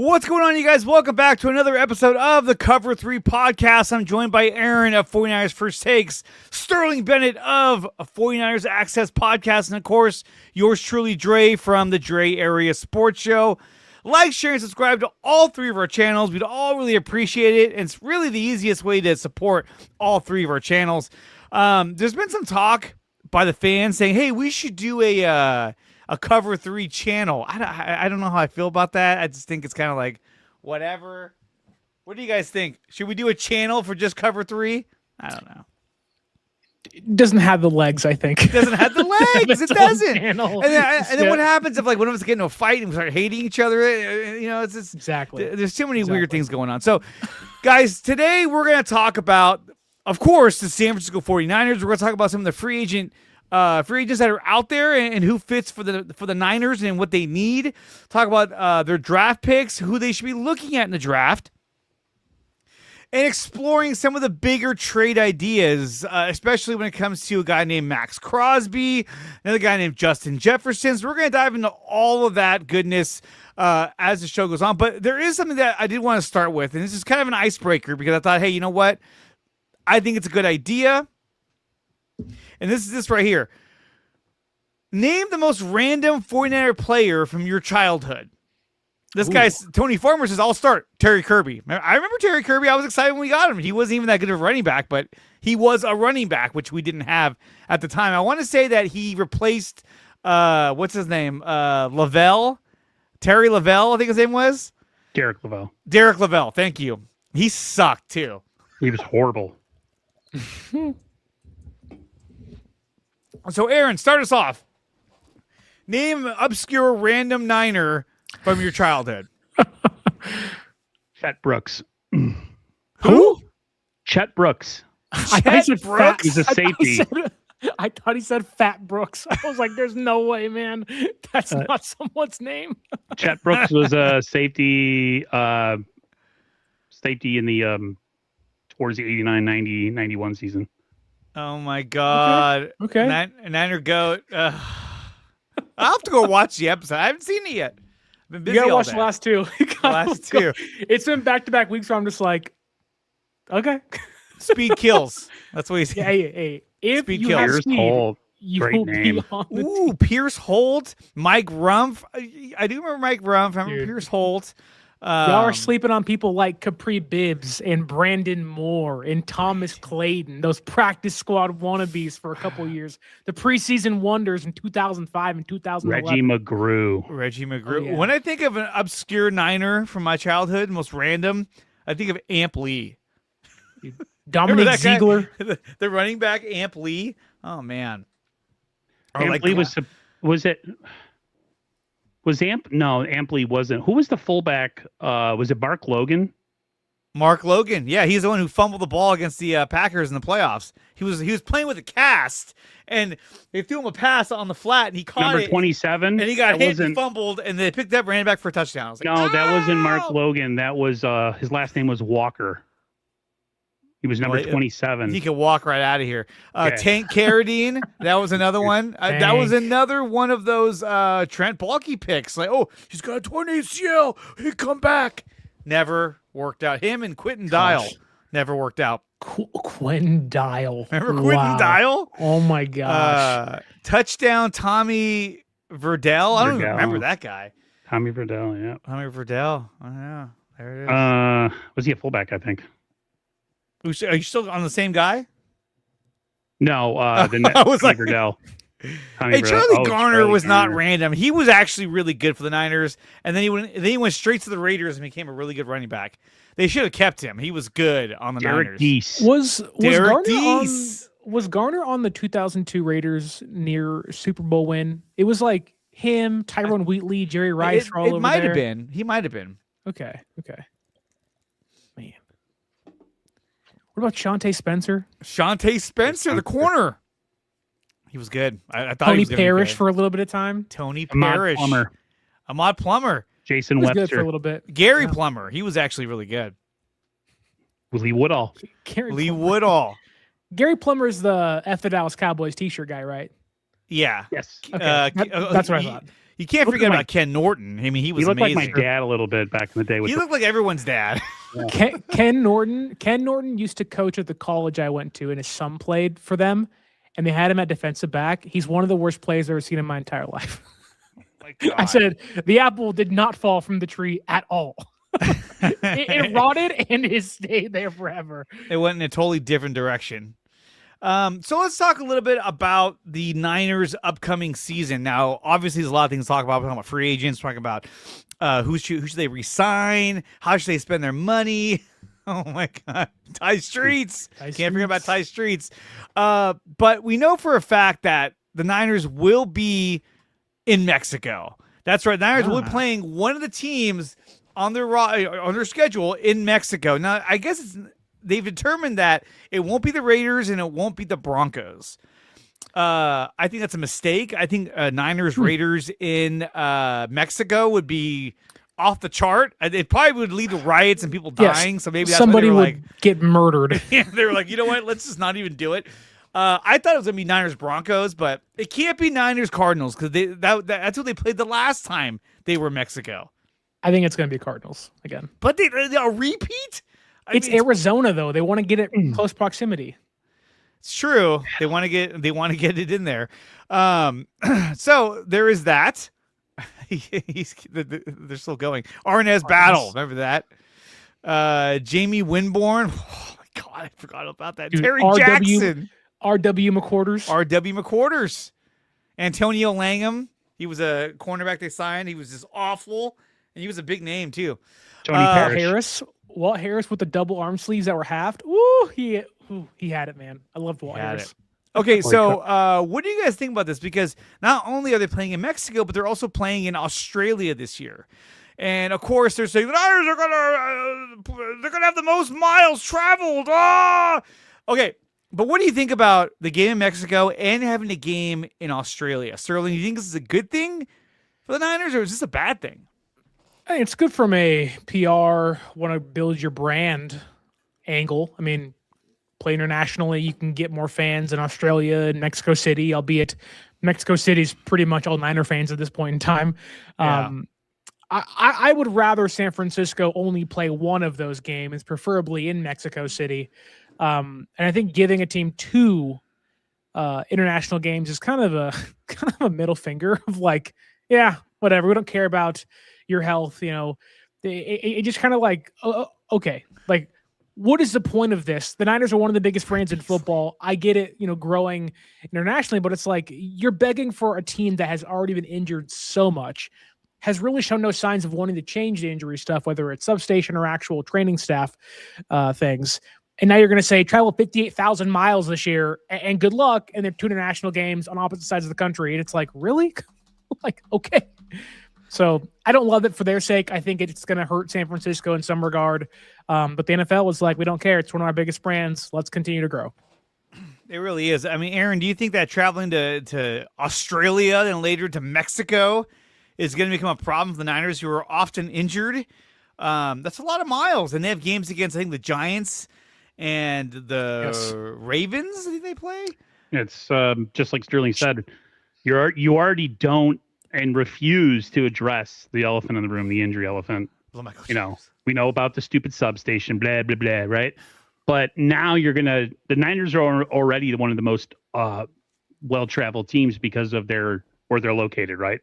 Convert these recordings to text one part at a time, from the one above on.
What's going on, you guys? Welcome back to another episode of the Cover 3 podcast. I'm joined by Aaron of 49ers First Takes, Sterling Bennett of 49ers Access Podcast, and of course, yours truly, Dre from the Dre Area Sports Show. Like, share, and subscribe to all three of our channels. We'd all really appreciate it, and it's really the easiest way to support all three of our channels. There's been some talk by the fans saying, hey, we should do a Cover 3 channel. I don't know how I feel about that. I just think it's kind of like, whatever. What do you guys think? Should we do a channel for just Cover 3? I don't know. It doesn't have the legs, I think. It doesn't have the legs. It doesn't. And Channel. then what happens if like one of us get into a fight and we start hating each other? You know, it's just, Exactly. There's too many weird things going on. So, guys, today we're going to talk about, of course, the San Francisco 49ers. We're going to talk about some of the free agents that are out there and who fits for the Niners and what they need. Talk about their draft picks, who they should be looking at in the draft, and exploring some of the bigger trade ideas, especially when it comes to a guy named Maxx Crosby, another guy named Justin Jefferson. So we're going to dive into all of that goodness as the show goes on. But there is something that I did want to start with, and this is kind of an icebreaker because I thought, hey, you know what? I think it's a good idea. And this is this right here. Name the most random 49er player from your childhood. This guy's Tony Farmer says, I'll start. Terry Kirby. I remember Terry Kirby. I was excited when we got him. He wasn't even that good of a running back, but he was a running back, which we didn't have at the time. I want to say that he replaced, what's his name? Lavelle. Terry Lavelle, I think his name was. Derek Lavelle. Derek Lavelle. Thank you. He sucked, too. He was horrible. So, Aaron, start us off. Name an obscure random Niner from your childhood. Chet Brooks. Who? Chet Brooks. I thought he said Fat. He's a safety. I thought he said Fat Brooks. I was like, there's no way, man. That's not someone's name. Chet Brooks was a safety in the towards the 89, 90, 91 season. Oh, my God. Okay. Niner GOAT. I'll have to go watch the episode. I haven't seen it yet. I've been busy You gotta all watch day. the last two. Last two. It's been back-to-back weeks where I'm just like, okay. Speed kills. That's what he's Yeah, hey. If Speed you kills. have Pierce speed, Holt. you Great will name. be on the Ooh, team. Pierce Holt, Mike Rumpf. I do remember Mike Rumpf. I remember Dude. Pierce Holt. Y'all are sleeping on people like Capri Bibbs and Brandon Moore and Thomas Clayton, those practice squad wannabes for a couple years. The preseason wonders in 2005 and 2011. Reggie McGrew. Reggie McGrew. Oh, yeah. When I think of an obscure Niner from my childhood, most random, I think of Amp Lee. Dominic Remember that guy? Ziegler. The running back, Amp Lee. Oh, man. Or Amp like Lee was it? Was Amp? No, Amp Lee wasn't. Who was the fullback? Was it Mark Logan? Mark Logan. Yeah, he's the one who fumbled the ball against the Packers in the playoffs. He was playing with a cast, and they threw him a pass on the flat, and he caught Number it. 27. And he got That hit wasn't- and fumbled, and they picked up, ran it back for a touchdown. I was like, No, that wasn't Mark "No!" Logan. That was his last name was Walker. He was number Well, 27. He could walk right out of here. Okay. Tank Carradine, that was another one. That was another one of those Trent Baalke picks. Like, oh, he's got a torn ACL. He come back. Never worked out. Him and Quentin Dial never worked out. Quentin Dial. Remember Quentin Dial? Oh my gosh. Touchdown Tommy Verdell. I don't even Verdell. remember that guy. Tommy Verdell, yeah. Tommy Verdell. Oh, yeah. There it is. Was he a fullback, I think? Are you still on the same guy? No, the net, I was Tommy like- Verdell. Tommy Hey, Verdell. Charlie Oh, Garner Charlie was not Garner. random. He was actually really good for the Niners, and then he went straight to the Raiders and became a really good running back. They should have kept him. He was good on the Derek Niners. Deese. Was Derek Garner Deese. was Garner on the 2002 Raiders near Super Bowl win? It was like him, Tyrone Wheatley, Jerry Rice were all over It might there. have been. He might have been. Okay. Man. What about Shantae Spencer? Shantae Spencer, the corner. He was good. I thought he Tony was gonna be Parrish good. for a little bit of time. Tony Ahmad Parrish. Plummer. Ahmad Plummer. Jason He was good Webster. for a little bit. Gary Yeah. Plummer. He was actually really good. Lee Woodall. Gary Lee Plummer. Woodall. Gary Plummer's the F the Dallas Cowboys t-shirt guy, right? Yeah. Yes. Okay. Uh, That's what I he- thought. You can't Look forget at my- about Ken Norton. I mean, he was He looked amazing. like my dad a little bit back in the day. With He looked like everyone's dad. Ken Norton used to coach at the college I went to, and his son played for them, and they had him at defensive back. He's one of the worst players I've ever seen in my entire life. My I God. said the apple did not fall from the tree at all. it rotted and it stayed there forever. It went in a totally different direction. So let's talk a little bit about the Niners' upcoming season. Now, obviously, there's a lot of things to talk about. We're talking about free agents, talking about who should they resign, how should they spend their money. Oh my God, Ty Streets! Can't forget about Ty Streets. But we know for a fact that the Niners will be in Mexico. That's right. The Niners will be playing one of the teams on their schedule in Mexico. Now, I guess they've determined that it won't be the Raiders and it won't be the Broncos. I think that's a mistake. I think Niners Raiders in Mexico would be off the chart. It probably would lead to riots and people dying. So maybe that's somebody why would get murdered. yeah, they were like, you know what? Let's just not even do it. I thought it was gonna be Niners Broncos, but it can't be Niners Cardinals because that's what they played the last time they were in Mexico. I think it's going to be Cardinals again. But they a repeat. It's Arizona though. They want to get it close proximity. It's true. They want to get it in there. So there is that. They're still going. Arnaz Battle. Remember that? Jamie Winborn. Oh my God, I forgot about that. Dude, Terry RW Jackson. R.W. McQuarters. R.W. McQuarters. Antonio Langham. He was a cornerback they signed. He was just awful. And he was a big name too. Tony Parrish. Walt Harris with the double arm sleeves that were halved. Ooh, he had it, man. I loved Walt Harris. Okay, so what do you guys think about this? Because not only are they playing in Mexico, but they're also playing in Australia this year. And of course, they're saying the Niners are gonna have the most miles traveled. Okay, but what do you think about the game in Mexico and having a game in Australia? Sterling, you think this is a good thing for the Niners, or is this a bad thing? Hey, it's good from a PR, want to build your brand angle. I mean, play internationally, you can get more fans in Australia and Mexico City, albeit Mexico City's pretty much all Niner fans at this point in time. Yeah. I would rather San Francisco only play one of those games, preferably in Mexico City. And I think giving a team two international games is kind of a middle finger of like, yeah, whatever. We don't care about your health. You know, it just kind of like, okay, like, what is the point of this? The Niners are one of the biggest brands in football. I get it, you know, growing internationally, but it's like you're begging for a team that has already been injured so much, has really shown no signs of wanting to change the injury stuff, whether it's substation or actual training staff things. And now you're going to say travel 58,000 miles this year and good luck. And they're two international games on opposite sides of the country. And it's like, really? Like, okay. So I don't love it for their sake. I think it's going to hurt San Francisco in some regard. But the NFL was like, we don't care. It's one of our biggest brands. Let's continue to grow. It really is. I mean, Aaron, do you think that traveling to Australia and later to Mexico is going to become a problem for the Niners, who are often injured? That's a lot of miles. And they have games against, I think, the Giants and the Ravens. I think they play. It's just like Sterling said, you already don't and refuse to address the elephant in the room, the injury elephant. You know, we know about the stupid substation, blah, blah, blah, right? But now the Niners are already one of the most well-traveled teams because of where they're located, right?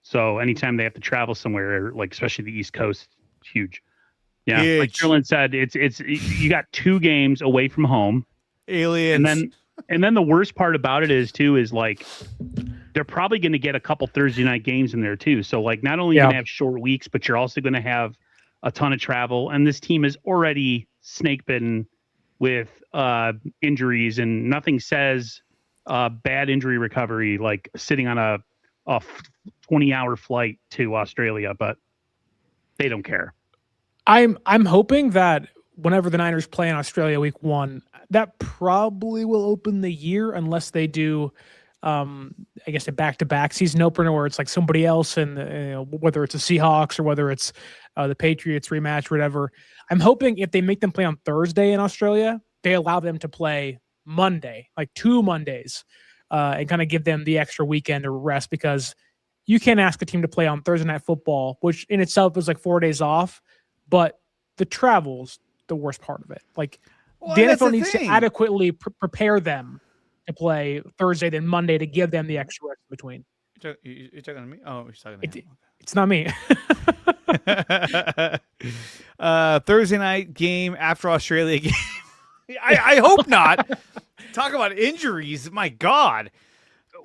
So anytime they have to travel somewhere, like especially the East Coast, it's huge. Yeah, huge. like Sterling said, it's you got 2 games away from home. Aliens. And then the worst part about it is like they're probably going to get a couple Thursday night games in there too. So like not only are you going to have short weeks, but you're also going to have a ton of travel. And this team is already snake bitten with injuries, and nothing says bad injury recovery like sitting on a 20-hour flight to Australia, but they don't care. I'm hoping that whenever the Niners play in Australia week 1, that probably will open the year unless they do I guess a back-to-back season opener where it's like somebody else, and whether it's the Seahawks or whether it's the Patriots rematch, whatever. I'm hoping if they make them play on Thursday in Australia, they allow them to play Monday, like 2 Mondays, and kind of give them the extra weekend to rest, because you can't ask a team to play on Thursday Night Football, which in itself is like 4 days off, but the travel's the worst part of it. Like the NFL needs to adequately prepare them to play Thursday than Monday to give them the extra rest between. You're talking to me? Oh, you're talking to him. It's not me. Thursday night game after Australia game. I hope not. Talk about injuries. My God.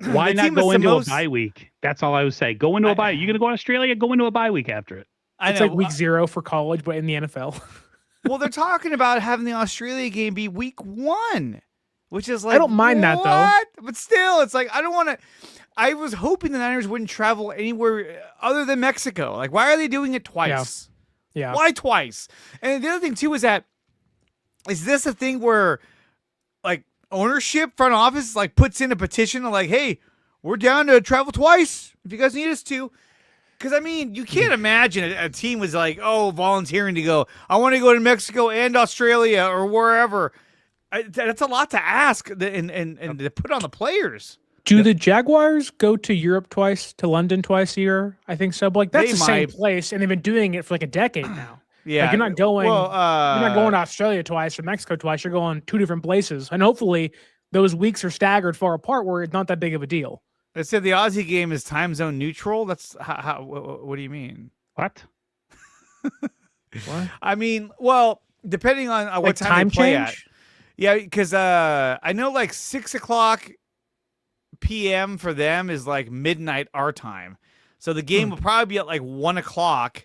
Why not go into a bye week? That's all I would say. Go into a bye. You're going to go to Australia? Go into a bye week after it. It's like week 0 for college, but in the NFL. Well, they're talking about having the Australia game be week 1, which is like, I don't mind that though. But still, it's like, I don't want to. I was hoping the Niners wouldn't travel anywhere other than Mexico. Like, why are they doing it twice? Yeah. Why twice? And the other thing too is this a thing where like ownership, front office, like puts in a petition of like, hey, we're down to travel twice if you guys need us to. Because, I mean, you can't imagine a team was like, oh, volunteering to go, I want to go to Mexico and Australia or wherever. That's a lot to ask and to put on the players. Do the Jaguars go to Europe twice, to London twice a year? I think so. But like that's the same place, and they've been doing it for like a decade now. Yeah, like you're not going. You're not going to Australia twice or Mexico twice. You're going 2 different places, and hopefully those weeks are staggered far apart, where it's not that big of a deal. They said the Aussie game is time zone neutral. That's how what do you mean? What? What? I mean, well, depending on what time they play change? At. Yeah, because I know like 6:00 p.m. for them is like midnight our time. So the game will probably be at like 1:00,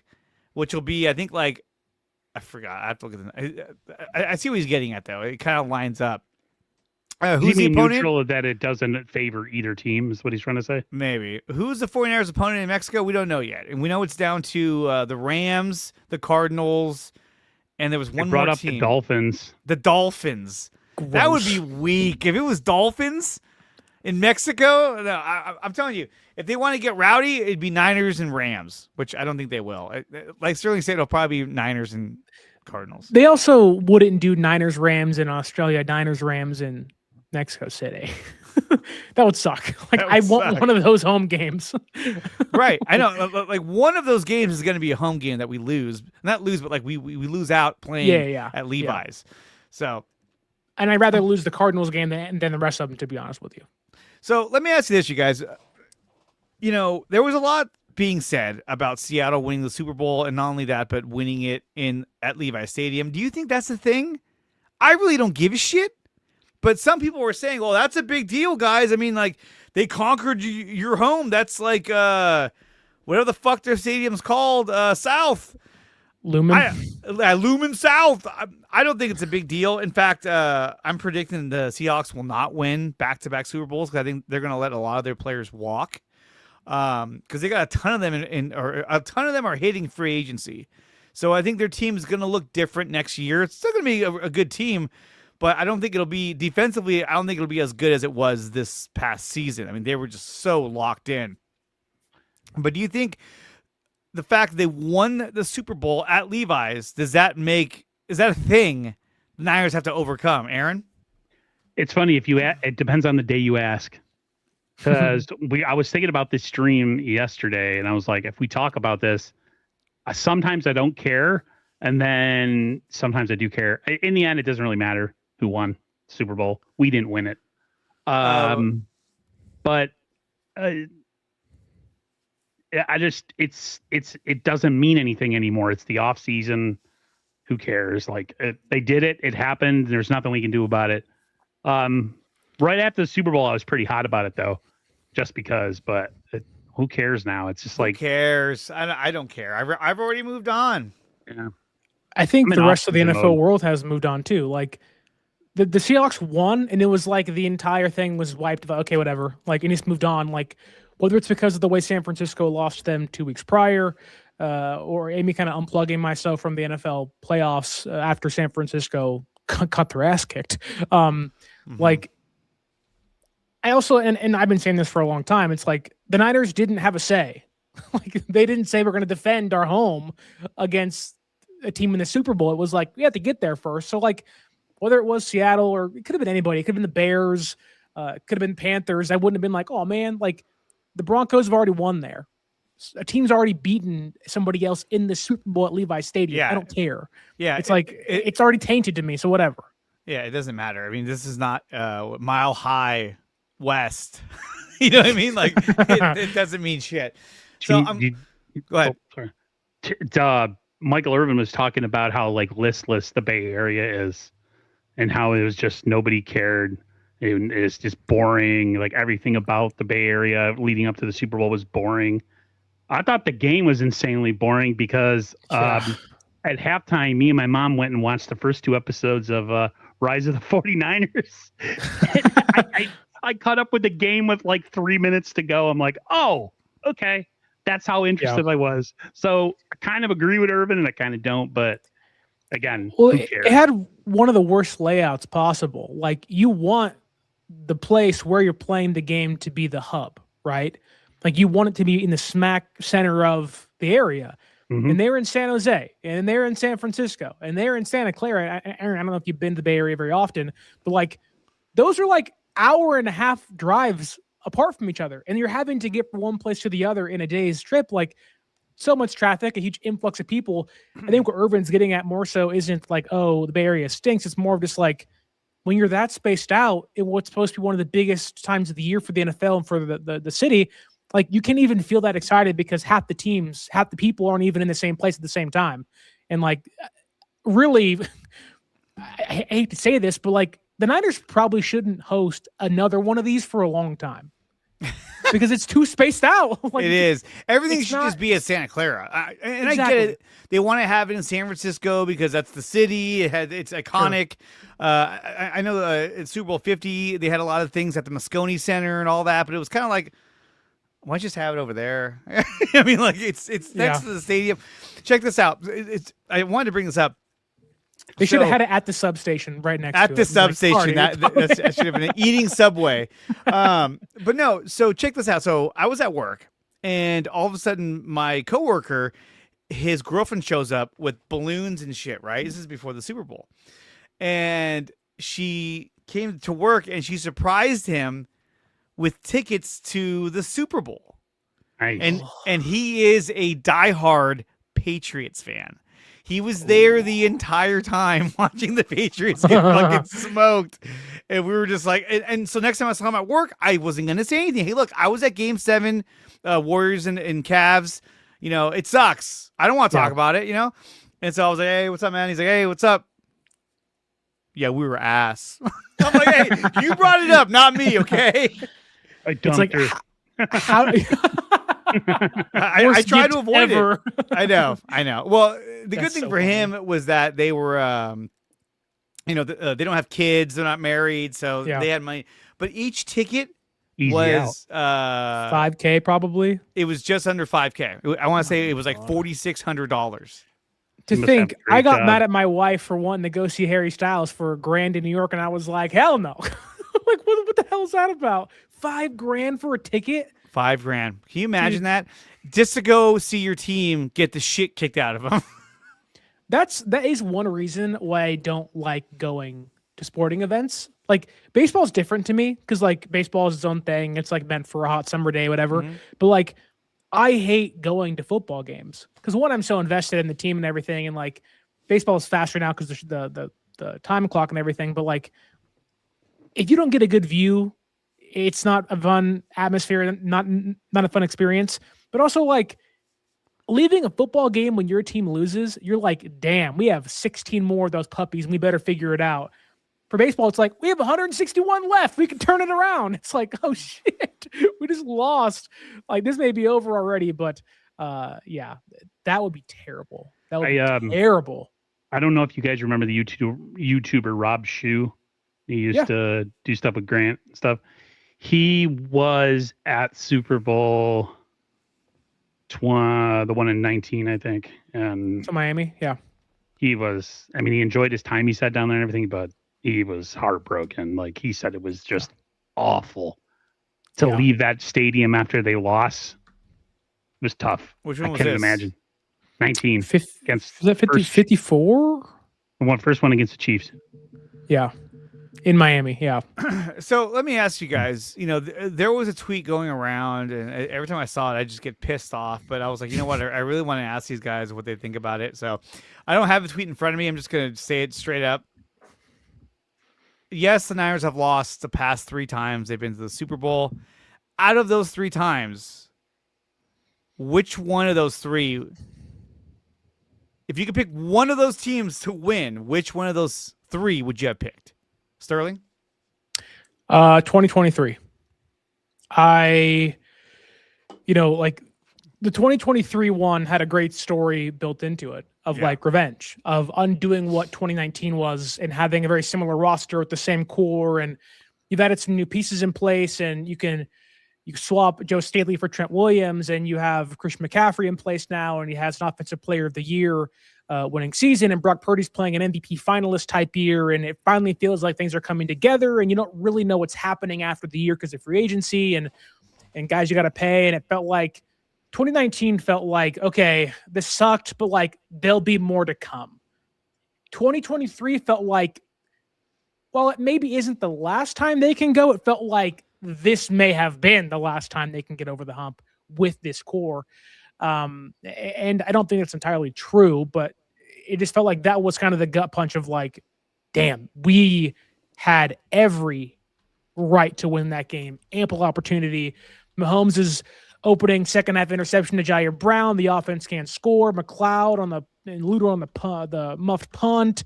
which will be, I think, like, I forgot. I have to look at I see what he's getting at though. It kind of lines up. Who's the opponent? Neutral that it doesn't favor either team is what he's trying to say. Maybe. Who's the 49ers opponent in Mexico? We don't know yet. And we know it's down to the Rams, the Cardinals, and there was one more team. Brought up the Dolphins. The Dolphins. Gross. That would be weak. If it was Dolphins in Mexico, no, I'm telling you, if they want to get rowdy, it'd be Niners and Rams, which I don't think they will. Like Sterling said, it'll probably be Niners and Cardinals. They also wouldn't do Niners, Rams in Australia, Niners, Rams in Mexico City. That would suck. Like I want one of those home games. Right. I know. Like one of those games is going to be a home game that we lose. Not lose, but like we lose out playing at Levi's. Yeah. So, and I'd rather lose the Cardinals game than the rest of them, to be honest with you. So let me ask you this, you guys. You know, there was a lot being said about Seattle winning the Super Bowl, and not only that, but winning it at Levi's Stadium. Do you think that's the thing? I really don't give a shit. But some people were saying, well, that's a big deal, guys. I mean, like, they conquered your home. That's like, whatever the fuck their stadium's called, South. Lumen? Lumen South. I don't think it's a big deal. In fact, I'm predicting the Seahawks will not win back-to-back Super Bowls because I think they're going to let a lot of their players walk. Because they got a ton of them or a ton of them are hitting free agency. So I think their team is going to look different next year. It's still going to be a good team. But I don't think it'll be defensively. I don't think it'll be as good as it was this past season. I mean, they were just so locked in. But do you think the fact that they won the Super Bowl at Levi's, is that a thing the Niners have to overcome? Aaron? It's funny it depends on the day you ask. Because I was thinking about this stream yesterday, and I was like, if we talk about this, sometimes I don't care, and then sometimes I do care. In the end, it doesn't really matter who won Super Bowl. We didn't win it. But it doesn't mean anything anymore. It's the off season. Who cares? Like they did it. It happened. There's nothing we can do about it. Right after the Super Bowl, I was pretty hot about it though, just because, but who cares now? It's just like, who cares? I don't care. I've already moved on. Yeah. I think the rest of the NFL world has moved on too. Like the Seahawks won, and it was like the entire thing was wiped. Okay, whatever. Like, and he's moved on. Like, whether it's because of the way San Francisco lost them 2 weeks prior, or Amy kind of unplugging myself from the NFL playoffs after San Francisco cut their ass kicked. Like, I also, and I've been saying this for a long time, it's like the Niners didn't have a say. Like, they didn't say we're going to defend our home against a team in the Super Bowl. It was like, we have to get there first. So, like, whether it was Seattle or it could have been anybody, it could have been the Bears, it could have been Panthers. I wouldn't have been like, oh man, like the Broncos have already won there. A team's already beaten somebody else in the Super Bowl at Levi's Stadium. Yeah. I don't care. Yeah, It's it's already tainted to me, so whatever. Yeah, it doesn't matter. I mean, this is not Mile High West. You know what I mean? Like, it doesn't mean shit. So, go ahead. Sorry. Michael Irvin was talking about how like listless the Bay Area is, and how it was just nobody cared. It's just boring. Like everything about the Bay Area leading up to the Super Bowl was boring. I thought the game was insanely boring because at halftime, me and my mom went and watched the first 2 episodes of Rise of the 49ers. I caught up with the game with like 3 minutes to go. I'm like, oh, okay. That's how interested I was. So I kind of agree with Irvin and I kind of don't. But again, who cares? It had one of the worst layouts possible. Like you want the place where you're playing the game to be the hub, right? Like you want it to be in the smack center of the area. Mm-hmm. And they're in San Jose, and they're in San Francisco, and they're in Santa Clara. Aaron, I don't know if you've been to the Bay Area very often, but like those are like hour-and-a-half drives apart from each other, and you're having to get from one place to the other in a day's trip. Like so much traffic, a huge influx of people. I think what Irvin's getting at more so isn't like, oh, the Bay Area stinks. It's more of just like when you're that spaced out in what's supposed to be one of the biggest times of the year for the NFL and for the city. Like you can't even feel that excited because half the people aren't even in the same place at the same time. And like, really, I hate to say this, but like the Niners probably shouldn't host another one of these for a long time because it's too spaced out. Like, it is. Everything should just be at Santa Clara. And exactly. I get it. They want to have it in San Francisco because that's the city. It's iconic. Sure. I know at Super Bowl 50, they had a lot of things at the Moscone Center and all that, but it was kind of like, why don't you just have it over there? I mean, like it's next to the stadium. Check this out. I wanted to bring this up. They should have had it at the substation right next to it. At the substation. That should have been an eating Subway. But no, so check this out. So I was at work, and all of a sudden my coworker, his girlfriend shows up with balloons and shit, right? This is before the Super Bowl. And she came to work, and she surprised him with tickets to the Super Bowl. Nice. And he is a diehard Patriots fan. He was there the entire time watching the Patriots get fucking smoked. And we were just like, and so next time I saw him at work, I wasn't going to say anything. Hey, look, I was at Game 7, Warriors and Cavs. You know, it sucks. I don't want to talk about it, you know? And so I was like, hey, what's up, man? He's like, hey, what's up? Yeah, we were ass. I'm like, hey, you brought it up, not me, okay? It's like, how I try to avoid it. I know. Well, the good thing for him was that they were, they don't have kids. They're not married. So they had money. But each ticket was $5,000 probably. It was just under $5,000. I want to say it was like $4,600. To think, I got mad at my wife for wanting to go see Harry Styles for $1,000 in New York, and I was like, hell no. Like, what the hell is that about? $5,000 for a ticket? $5,000. Can you imagine that? Just to go see your team get the shit kicked out of them. That is one reason why I don't like going to sporting events. Like, baseball is different to me because, like, baseball is its own thing. It's, like, meant for a hot summer day, whatever. Mm-hmm. But, like, I hate going to football games because, one, I'm so invested in the team and everything. And, like, baseball is faster now because the time clock and everything. But, like, if you don't get a good view, it's not a fun atmosphere, not a fun experience. But also, like, leaving a football game when your team loses, you're like, damn, we have 16 more of those puppies, and we better figure it out. For baseball, it's like, we have 161 left. We can turn it around. It's like, oh, shit, we just lost. Like, this may be over already, but, yeah, that would be terrible. That would be terrible. I don't know if you guys remember the YouTuber Rob Shue. He used to do stuff with Grant and stuff. He was at Super Bowl the one in 19, I think. And to Miami, yeah. He was, I mean, he enjoyed his time he sat down there and everything, but he was heartbroken. Like, he said it was just awful to leave that stadium after they lost. It was tough. Which one I was can't this? Imagine. 19. Was that 54? The first one against the Chiefs. Yeah. In Miami, yeah. So let me ask you guys, there was a tweet going around, and every time I saw it, I just get pissed off. But I was like, you know what? I really want to ask these guys what they think about it. So I don't have the tweet in front of me. I'm just going to say it straight up. Yes, the Niners have lost the past 3 times they've been to the Super Bowl. Out of those 3 times, which one of those 3, if you could pick one of those teams to win, which one of those 3 would you have picked? Sterling? 2023. Like the 2023 one had a great story built into it of like revenge, of undoing what 2019 was and having a very similar roster with the same core. And you've added some new pieces in place, and you swap Joe Staley for Trent Williams, and you have Christian McCaffrey in place now, and he has an Offensive Player of the Year winning season, and Brock Purdy's playing an MVP finalist type year, and it finally feels like things are coming together, and you don't really know what's happening after the year because of free agency and guys you got to pay, and it felt like 2019 felt like, okay, this sucked, but like there'll be more to come. 2023 felt like, well, it maybe isn't the last time they can go. It felt like this may have been the last time they can get over the hump with this core. And I don't think it's entirely true, but it just felt like that was kind of the gut punch of like, damn, we had every right to win that game. Ample opportunity. Mahomes' opening second half interception to Jair Brown. The offense can't score. McLeod and Luder on the muffed punt.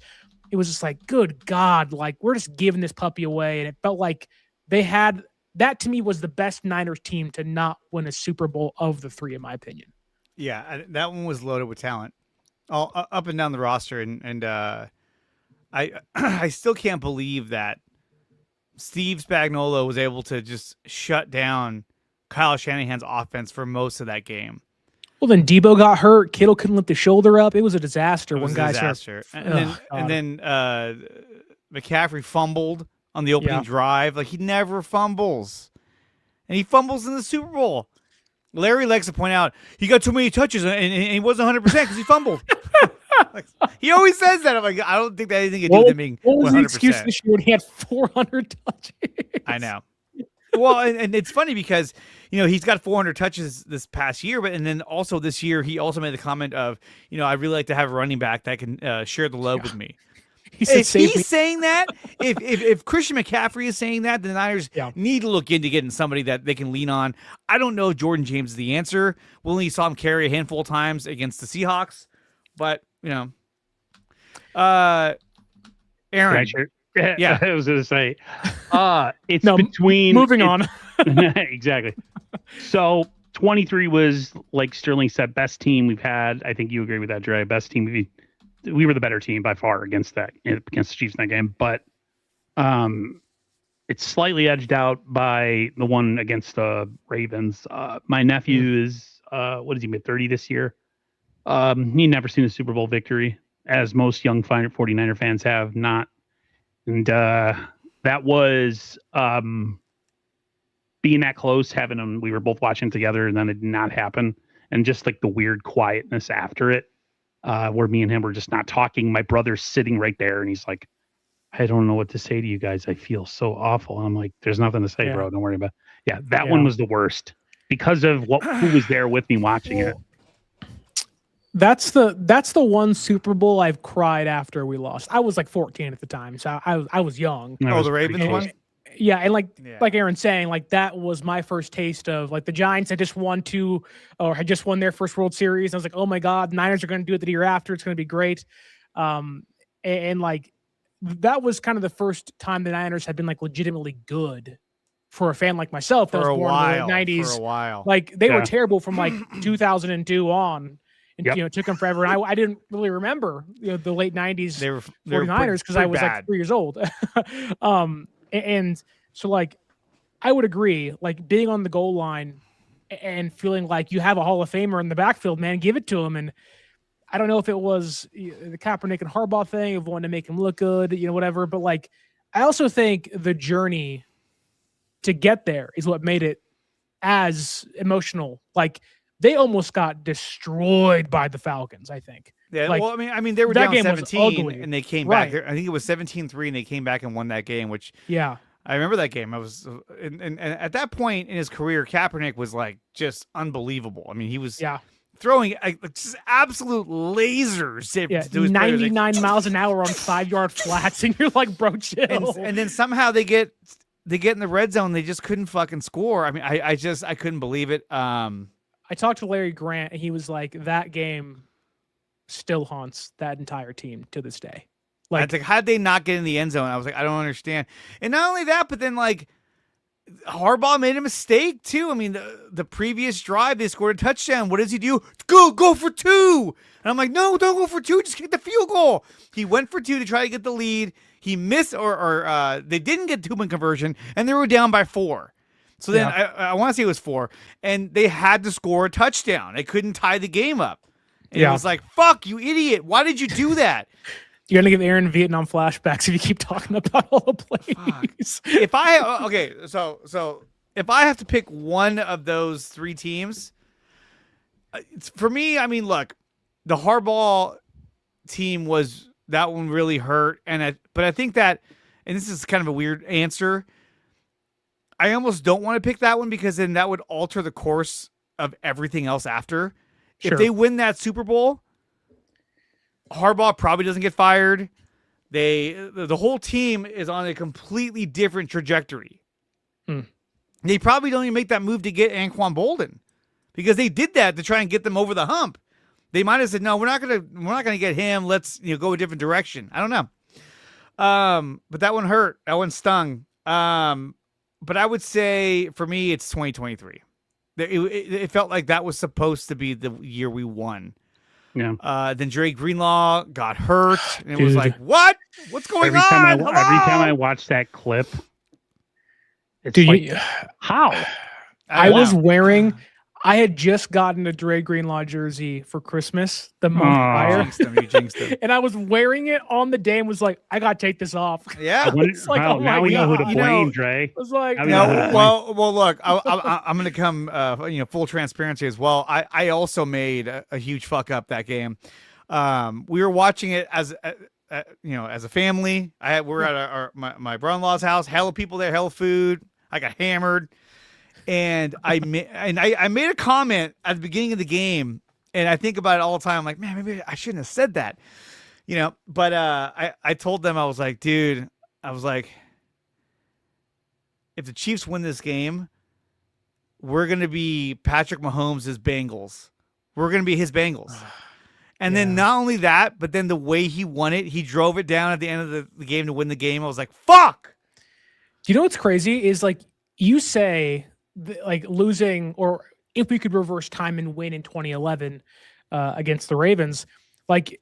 It was just like, good God, like we're just giving this puppy away. And it felt like they had, that to me was the best Niners team to not win a Super Bowl of the 3, in my opinion. Yeah, that one was loaded with talent, all up and down the roster, and I still can't believe that Steve Spagnuolo was able to just shut down Kyle Shanahan's offense for most of that game. Well, then Debo got hurt. Kittle couldn't lift his shoulder up. It was a disaster. And then McCaffrey fumbled on the opening drive. Like, he never fumbles, and he fumbles in the Super Bowl. Larry likes to point out he got too many touches and he wasn't 100% because he fumbled. Like, he always says that. I'm like, I don't think that had anything to do with him being 100%. What was the excuse this year when he had 400 touches? I know. Well, and it's funny because, he's got 400 touches this past year, and then also this year he also made the comment of, I'd really like to have a running back that can share the load with me. If he's saying that, if Christian McCaffrey is saying that, the Niners need to look into getting somebody that they can lean on. I don't know if Jordan James is the answer. We only saw him carry a handful of times against the Seahawks, but Aaron. Yeah, I was going to say, it's between moving on. Exactly. So 23 was, like Sterling said, best team we've had. I think you agree with that, Dre. Best team we were the better team by far against the Chiefs in that game, but it's slightly edged out by the one against the Ravens. My nephew is what is he, mid-30 this year? He'd never seen a Super Bowl victory, as most young 49er fans have not. And that was being that close, having them, we were both watching together, and then it did not happen. And just like the weird quietness after it, where me and him were just not talking. My brother's sitting right there, and he's like, I don't know what to say to you guys. I feel so awful. I'm like, there's nothing to say, bro. Don't worry about it. Yeah, that one was the worst because of who was there with me watching it. That's the one Super Bowl I've cried after we lost. I was like 14 at the time, so I was young. The Ravens one? Yeah, and like Aaron's saying, like that was my first taste of like the Giants had just won their first World Series. I was like, oh my God, Niners are going to do it the year after. It's going to be great. And like that was kind of the first time the Niners had been like legitimately good for a fan like myself that was born in the 90s. For a while. Like they were terrible from like 2002 on. And, it took them forever. And I didn't really remember the late 90s 49ers because I was like 3 years old. And so like, I would agree, like being on the goal line and feeling like you have a Hall of Famer in the backfield, man, give it to him. And I don't know if it was the Kaepernick and Harbaugh thing of wanting to make him look good, whatever. But like, I also think the journey to get there is what made it as emotional. Like, they almost got destroyed by the Falcons, I think. Yeah, Like, well, I mean, they were that down game was 17 ugly. and they came Right. back. I think it was 17-3 and they came back and won that game, which Yeah. I remember that game. I was, and at that point in his career, Kaepernick was like just unbelievable. I mean, he was throwing like just absolute lasers to his 99 miles an hour on 5-yard flats, and you're like, bro, chill. And then somehow they get in the red zone. They just couldn't fucking score. I mean, I couldn't believe it. I talked to Larry Grant, and he was like, that game still haunts that entire team to this day. Like, how'd they not get in the end zone? I was like, I don't understand. And not only that, but then like Harbaugh made a mistake too. I mean, the previous drive they scored a touchdown. What does he do? Go for 2. And I'm like, no, don't go for 2. Just kick the field goal. He went for 2 to try to get the lead. He missed, or they didn't get 2-point conversion, and they were down by 4. So then I want to say it was 4, and they had to score a touchdown. They couldn't tie the game up. And it was like, fuck, you idiot. Why did you do that? You're gonna give Aaron Vietnam flashbacks if you keep talking about all the plays. If I so if I have to pick one of those 3 teams, for me, I mean, look, the Harbaugh team that one really hurt, but I think that, and this is kind of a weird answer, I almost don't want to pick that one because then that would alter the course of everything else after. Sure. If they win that Super Bowl, Harbaugh probably doesn't get fired. The whole team is on a completely different trajectory. They probably don't even make that move to get Anquan Bolden because they did that to try and get them over the hump. They might have said, no, we're not gonna get him. Let's go a different direction. I don't know. But that one hurt. That one stung. But I would say for me, it's 2023. It felt like that was supposed to be the year we won. Yeah. Then Dre Greenlaw got hurt, and it was like, what? What's going on? Every time I watch that clip, it's how? I had just gotten a Dre Greenlaw jersey for Christmas the month prior. You jinxed him. And I was wearing it on the day and was like, I gotta take this off. Yeah. Now we know who to blame, Dre. I was like, well, look, I'm going to come, full transparency as well. I also made a huge fuck up that game. We were watching it as a family. We're at my brother-in-law's house. Hella people there, hella food. I got hammered. And I made a comment at the beginning of the game, and I think about it all the time. I'm like, man, maybe I shouldn't have said that, But I told them, I was like, dude, if the Chiefs win this game, we're gonna be Patrick Mahomes' Bengals. We're gonna be his Bengals. And then not only that, but then the way he won it, he drove it down at the end of the game to win the game. I was like, fuck. You know what's crazy is like you say. Like losing, or if we could reverse time and win in 2011 against the Ravens, like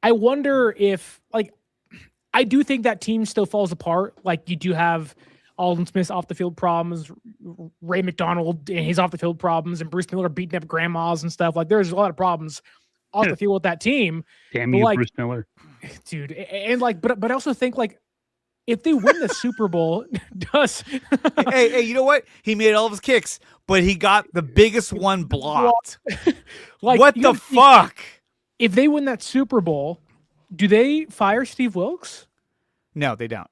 I wonder if, like, I do think that team still falls apart. Like you do have Alden Smith's off the field problems, Ray McDonald and his off the field problems, and Bruce Miller beating up grandmas and stuff. Like there's a lot of problems off the field with that team. Damn you, Bruce Miller, dude. And like, but I also think like, if they win the Super Bowl, hey, you know what? He made all of his kicks, but he got the biggest one blocked. Like, what the fuck? If they win that Super Bowl, do they fire Steve Wilkes? No, they don't.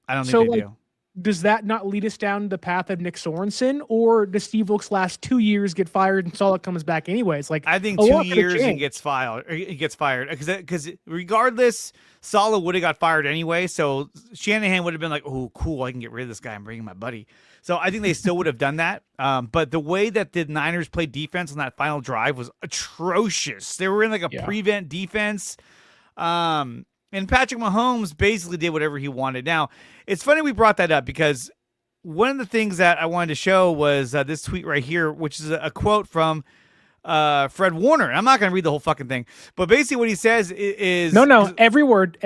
I don't think they do. Does that not lead us down the path of Nick Sorensen, or does Steve Wilkes last 2 years get fired and Saleh comes back anyways? Like I think 2 years he gets fired. He gets fired because regardless, Saleh would have got fired anyway. So Shanahan would have been like, "Oh, cool, I can get rid of this guy and bring in my buddy." So I think they still would have done that. But the way that the Niners played defense on that final drive was atrocious. They were in like a prevent defense. And Patrick Mahomes basically did whatever he wanted. Now, it's funny we brought that up because one of the things that I wanted to show was this tweet right here, which is a quote from Fred Warner. I'm not going to read the whole fucking thing, but basically what he says is... No, every word,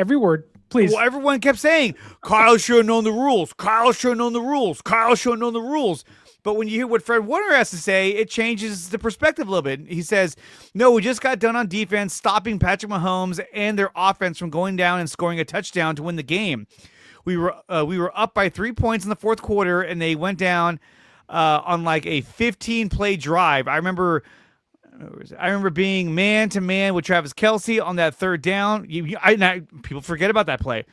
please. Well, everyone kept saying, Kyle should have known the rules. Kyle should have known the rules. Kyle should have known the rules. But when you hear what Fred Warner has to say, it changes the perspective a little bit. He says, no, we just got done on defense, stopping Patrick Mahomes and their offense from going down and scoring a touchdown to win the game. We were up by 3 points in the fourth quarter, and they went down on like a 15-play drive. I remember I remember being man to man with Travis Kelce on that third down. People forget about that play.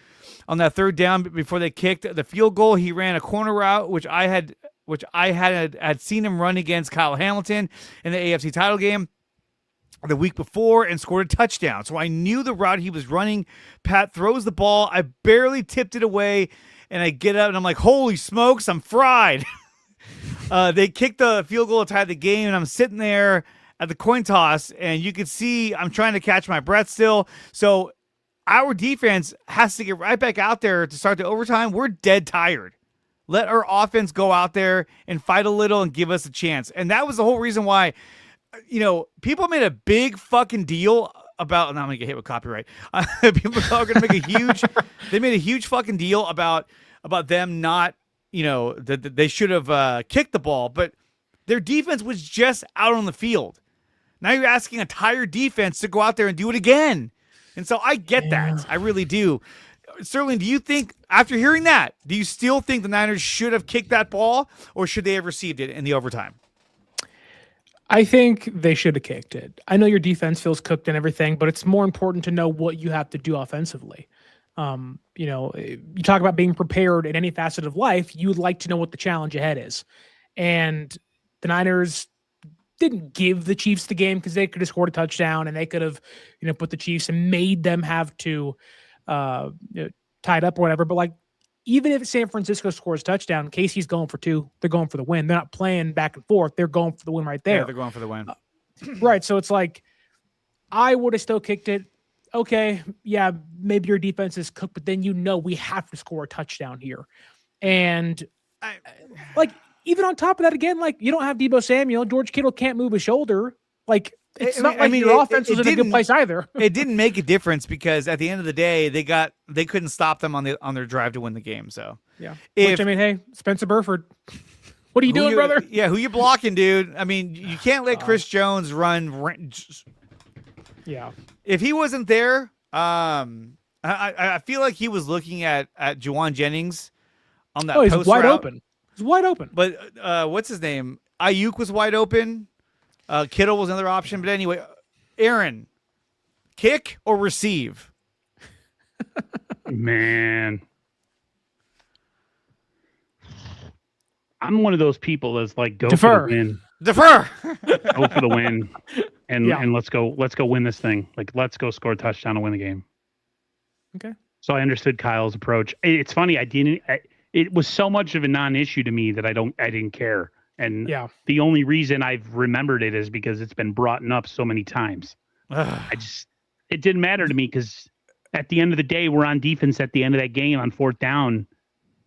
On that third down before they kicked the field goal, he ran a corner route, which I had seen him run against Kyle Hamilton in the AFC title game the week before and scored a touchdown. So I knew the route he was running. Pat throws the ball. I barely tipped it away, and I get up, and I'm like, holy smokes, I'm fried. They kicked the field goal to tie the game, and I'm sitting there at the coin toss, and you could see I'm trying to catch my breath still. So our defense has to get right back out there to start the overtime. We're dead tired. Let our offense go out there and fight a little and give us a chance. And that was the whole reason why, people made a big fucking deal about, and I'm going to get hit with copyright. People are going to make they made a huge fucking deal about them not, that they should have kicked the ball, but their defense was just out on the field. Now you're asking a tired defense to go out there and do it again. And so I get that. I really do. Sterling, do you think, after hearing that, do you still think the Niners should have kicked that ball, or should they have received it in the overtime? I think they should have kicked it. I know your defense feels cooked and everything, but it's more important to know what you have to do offensively. You talk about being prepared in any facet of life. You would like to know what the challenge ahead is. And the Niners didn't give the Chiefs the game because they could have scored a touchdown and they could have, put the Chiefs and made them have to tied up or whatever. But even if San Francisco scores a touchdown, Casey's going for 2. They're going for the win. They're not playing back and forth. They're going for the win right there. Yeah, they're going for the win. Right. So it's I would have still kicked it. Okay, yeah, maybe your defense is cooked, but then we have to score a touchdown here. And even on top of that, again, you don't have Deebo Samuel. George Kittle can't move his shoulder. Your offense was in a good place either. It didn't make a difference because at the end of the day, they couldn't stop them on their drive to win the game. So yeah, hey, Spencer Burford, what are you doing, brother? Yeah, who you blocking, dude? I mean, you can't let Chris Jones run. Yeah, if he wasn't there, I feel like he was looking at Juwan Jennings on that. He's post wide route. open. He's wide open. But what's his name? Ayuk was wide open. Kittle was another option. But anyway, Aaron, kick or receive? Man. I'm one of those people that's go Defer. for the win. Defer. Go for the win. And let's go win this thing. Let's go score a touchdown and win the game. Okay. So I understood Kyle's approach. It's funny. It was so much of a non-issue to me that I didn't care. And the only reason I've remembered it is because it's been brought up so many times. It didn't matter to me because at the end of the day, we're on defense at the end of that game on 4th down,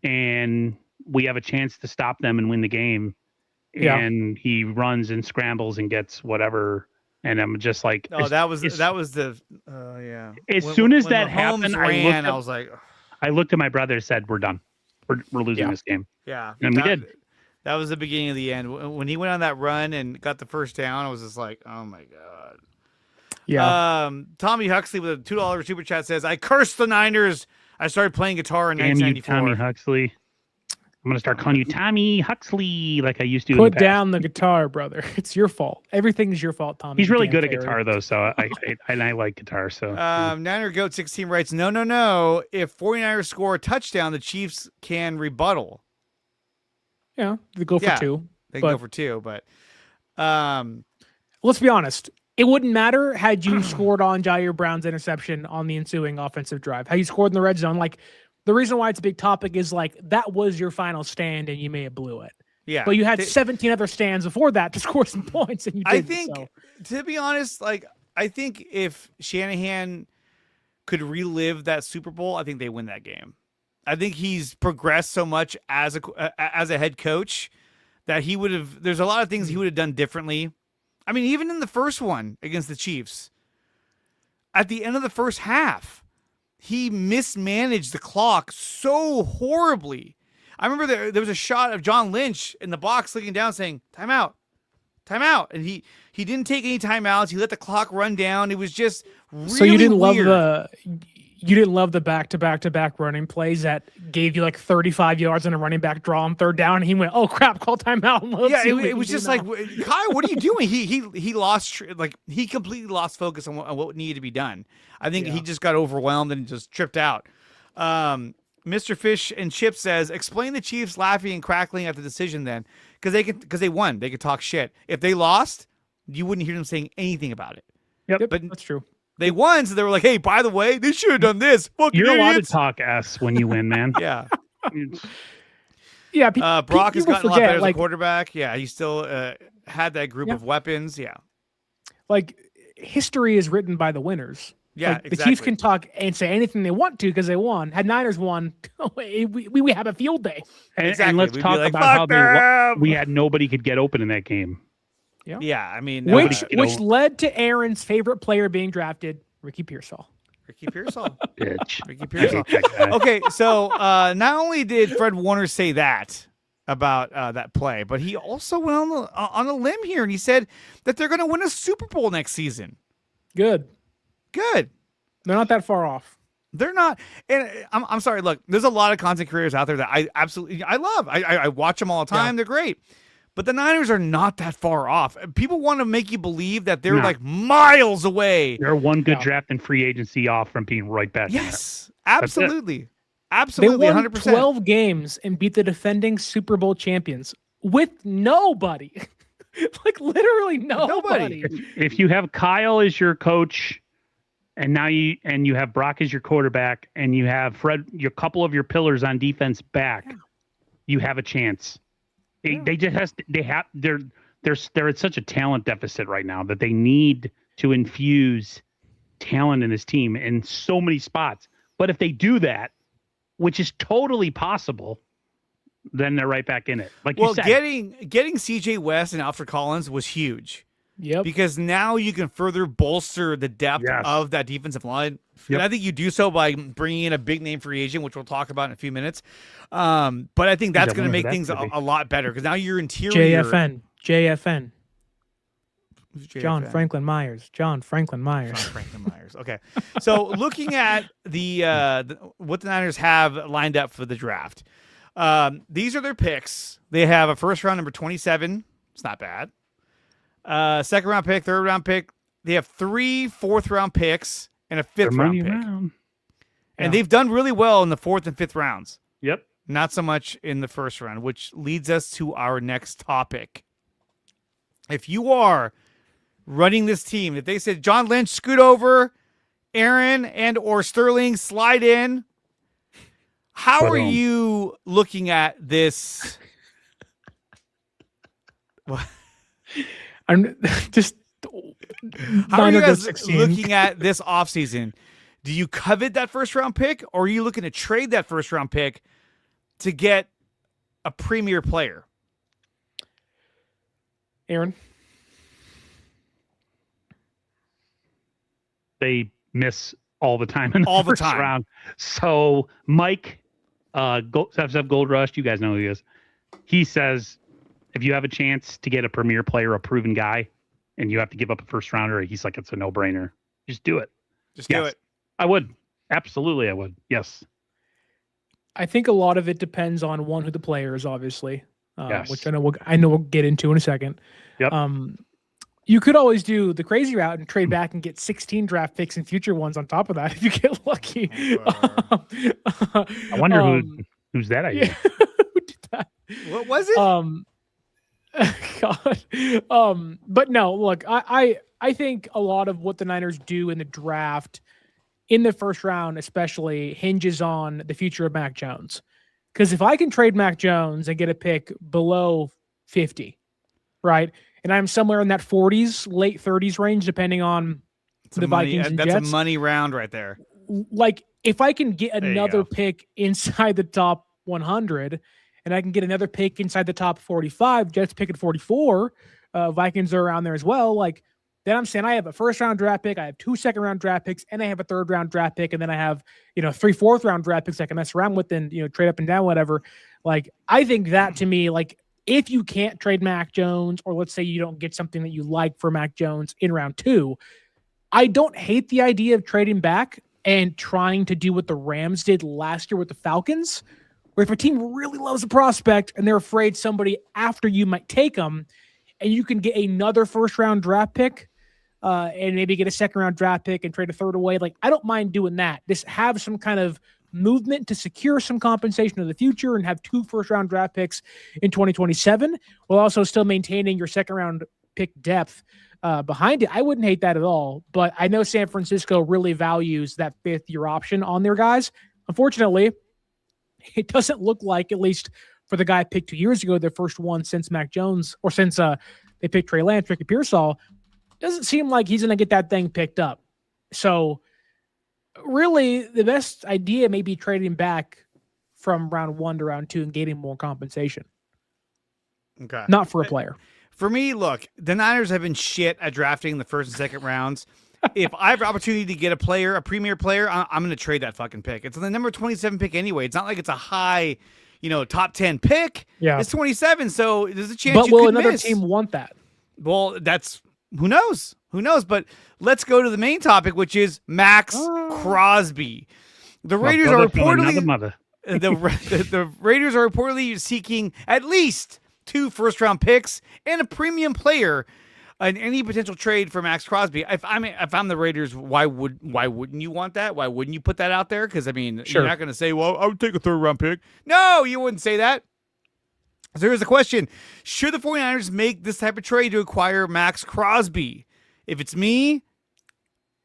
and we have a chance to stop them and win the game. Yeah. And he runs and scrambles and gets whatever. And I'm just that was the yeah. As soon as that happened, I was like, I looked at my brother and said, "We're done. We're losing this game." Yeah, and we did. That was the beginning of the end. When he went on that run and got the first down, I was just like, oh my God. Yeah. Tommy Huxley with a $2 super chat says, I cursed the Niners. I started playing guitar in 1994. Tommy Huxley. I'm going to start calling you Tommy Huxley like I used to. Put down the guitar, brother. It's your fault. Everything's your fault, Tommy. He's really good at guitar, though, so I like guitar. So Niner Goat 16 writes, no. If 49ers score a touchdown, the Chiefs can rebuttal. Yeah, they go for 2. They can go for 2, but let's be honest. It wouldn't matter had you scored on Jair Brown's interception on the ensuing offensive drive. How you scored in the red zone. The reason why it's a big topic is that was your final stand and you may have blew it. Yeah. But you had 17 other stands before that to score some points and you didn't. I think, to be honest, I think if Shanahan could relive that Super Bowl, I think they win that game. I think he's progressed so much as a head coach that he would have. There's a lot of things he would have done differently. I mean, even in the first one against the Chiefs, at the end of the first half, he mismanaged the clock so horribly. I remember there was a shot of John Lynch in the box looking down saying, timeout. And he didn't take any timeouts. He let the clock run down. It was just really So you didn't weird. you didn't love the back-to-back-to-back running plays that gave you like 35 yards on a running back draw on third down, and he went, "Oh crap, call timeout." Yeah, it was just like, Kyle, what are you doing? He lost, like, he completely lost focus on what needed to be done. I think he just got overwhelmed and just tripped out. Mr. Fish and Chip says, explain the Chiefs laughing and crackling at the decision then, because they won. They could talk shit. If they lost, you wouldn't hear them saying anything about it. Yep, but that's true. They won, so they were like, "Hey, by the way, they should have done this." Fucking You're allowed to idiots. talk S when you win, man. Yeah. Yeah. Brock has gotten a lot better as a quarterback. Yeah, he still had that group of weapons. Yeah. Like, history is written by the winners. Yeah, like, exactly. The Chiefs can talk and say anything they want to because they won. Had Niners won, we have a field day. And let's talk about how we had nobody could get open in that game. Yeah, I mean, which led to Aaron's favorite player being drafted, Ricky Pearsall. Bitch. Ricky Pearsall. Okay, so not only did Fred Warner say that about that play, but he also went on a limb here, and he said that they're going to win a Super Bowl next season. Good. They're not that far off. They're not. And I'm sorry. Look, there's a lot of content creators out there that I love. I watch them all the time. Yeah. They're great. But the Niners are not that far off. People want to make you believe that they're like miles away. They're one good draft and free agency off from being right back. Yes, absolutely. Absolutely, they won 100%. 12 games and beat the defending Super Bowl champions with nobody. Like, literally nobody. If you have Kyle as your coach, and now you have Brock as your quarterback, and you have Fred, your couple of your pillars on defense back, you have a chance. They're at such a talent deficit right now that they need to infuse talent in this team in so many spots. But if they do that, which is totally possible, then they're right back in it. Like you said, getting CJ West and Alfred Collins was huge. Yep. Because now you can further bolster the depth of that defensive line. Yep. And I think you do so by bringing in a big name free agent, which we'll talk about in a few minutes. But I think that's going to make things a lot better because now your interior. JFN. John Franklin Myers. Okay. So looking at what the Niners have lined up for the draft, these are their picks. They have a first round number 27. It's not bad. Second round pick, third round pick. They have 3 fourth round picks and a fifth round pick. And they've done really well in the fourth and fifth rounds. Yep. Not so much in the first round, which leads us to our next topic. If you are running this team, if they said, John Lynch, scoot over, Aaron and or Sterling, slide in, how are you looking at this? I'm just. How are you guys looking at this offseason? Do you covet that first round pick, or are you looking to trade that first round pick to get a premier player? Aaron? They miss all the time in the first round. So Mike, Gold Rush, you guys know who he is. He says, if you have a chance to get a premier player, a proven guy, and you have to give up a first rounder, he's like, it's a no-brainer. Just do it. Do it. I would. Absolutely, I would. Yes. I think a lot of it depends on who the player is, obviously, yes. Which I know we'll get into in a second. Yep. You could always do the crazy route and trade back and get 16 draft picks and future ones on top of that if you get lucky. I wonder who's that idea. Who did that? What was it? God. But no, look, I think a lot of what the Niners do in the draft, in the first round especially, hinges on the future of Mac Jones. Because if I can trade Mac Jones and get a pick below 50, right, and I'm somewhere in that 40s, late 30s range, depending on the Vikings and Jets. That's a money round right there. Like, if I can get another pick inside the top 100, and I can get another pick inside the top 45, Jets pick at 44, Vikings are around there as well, like, then I'm saying I have a first-round draft pick, I have 2 second-round draft picks, and I have a third-round draft pick, and then I have, 3 fourth-round draft picks I can mess around with and, trade up and down, whatever. Like, I think that, to me, like, if you can't trade Mac Jones, or let's say you don't get something that you like for Mac Jones in round 2, I don't hate the idea of trading back and trying to do what the Rams did last year with the Falcons, where if a team really loves a prospect and they're afraid somebody after you might take them, and you can get another first-round draft pick and maybe get a second-round draft pick and trade a third away, like I don't mind doing that. Just have some kind of movement to secure some compensation in the future and have 2 first-round draft picks in 2027 while also still maintaining your second-round pick depth behind it. I wouldn't hate that at all, but I know San Francisco really values that 5th-year option on their guys. Unfortunately, it doesn't look like, at least for the guy picked 2 years ago, their first one since Mac Jones, or since they picked Trey Lance, Ricky Pearsall, doesn't seem like he's going to get that thing picked up. So really, the best idea may be trading back from round 1 to round 2 and getting more compensation. Okay. Not for a player. For me, look, the Niners have been shit at drafting the first and second rounds. If I have an opportunity to get a premier player, I'm going to trade that fucking pick. It's the number 27 pick anyway. It's not like it's a high, top 10 pick. Yeah. It's 27, so there's a chance but you will could another miss. team want that? Well, who knows? Who knows? But let's go to the main topic, which is Maxx Crosby. The Raiders are reportedly the Raiders are reportedly seeking at least 2 first-round picks and a premium player in any potential trade for Maxx Crosby. If I'm the Raiders, why wouldn't you want that? Why wouldn't you put that out there? Because Sure. You're not going to say, well, I would take a 3rd-round pick. No, you wouldn't say that. So here's the question: should the 49ers make this type of trade to acquire Maxx Crosby? If it's me,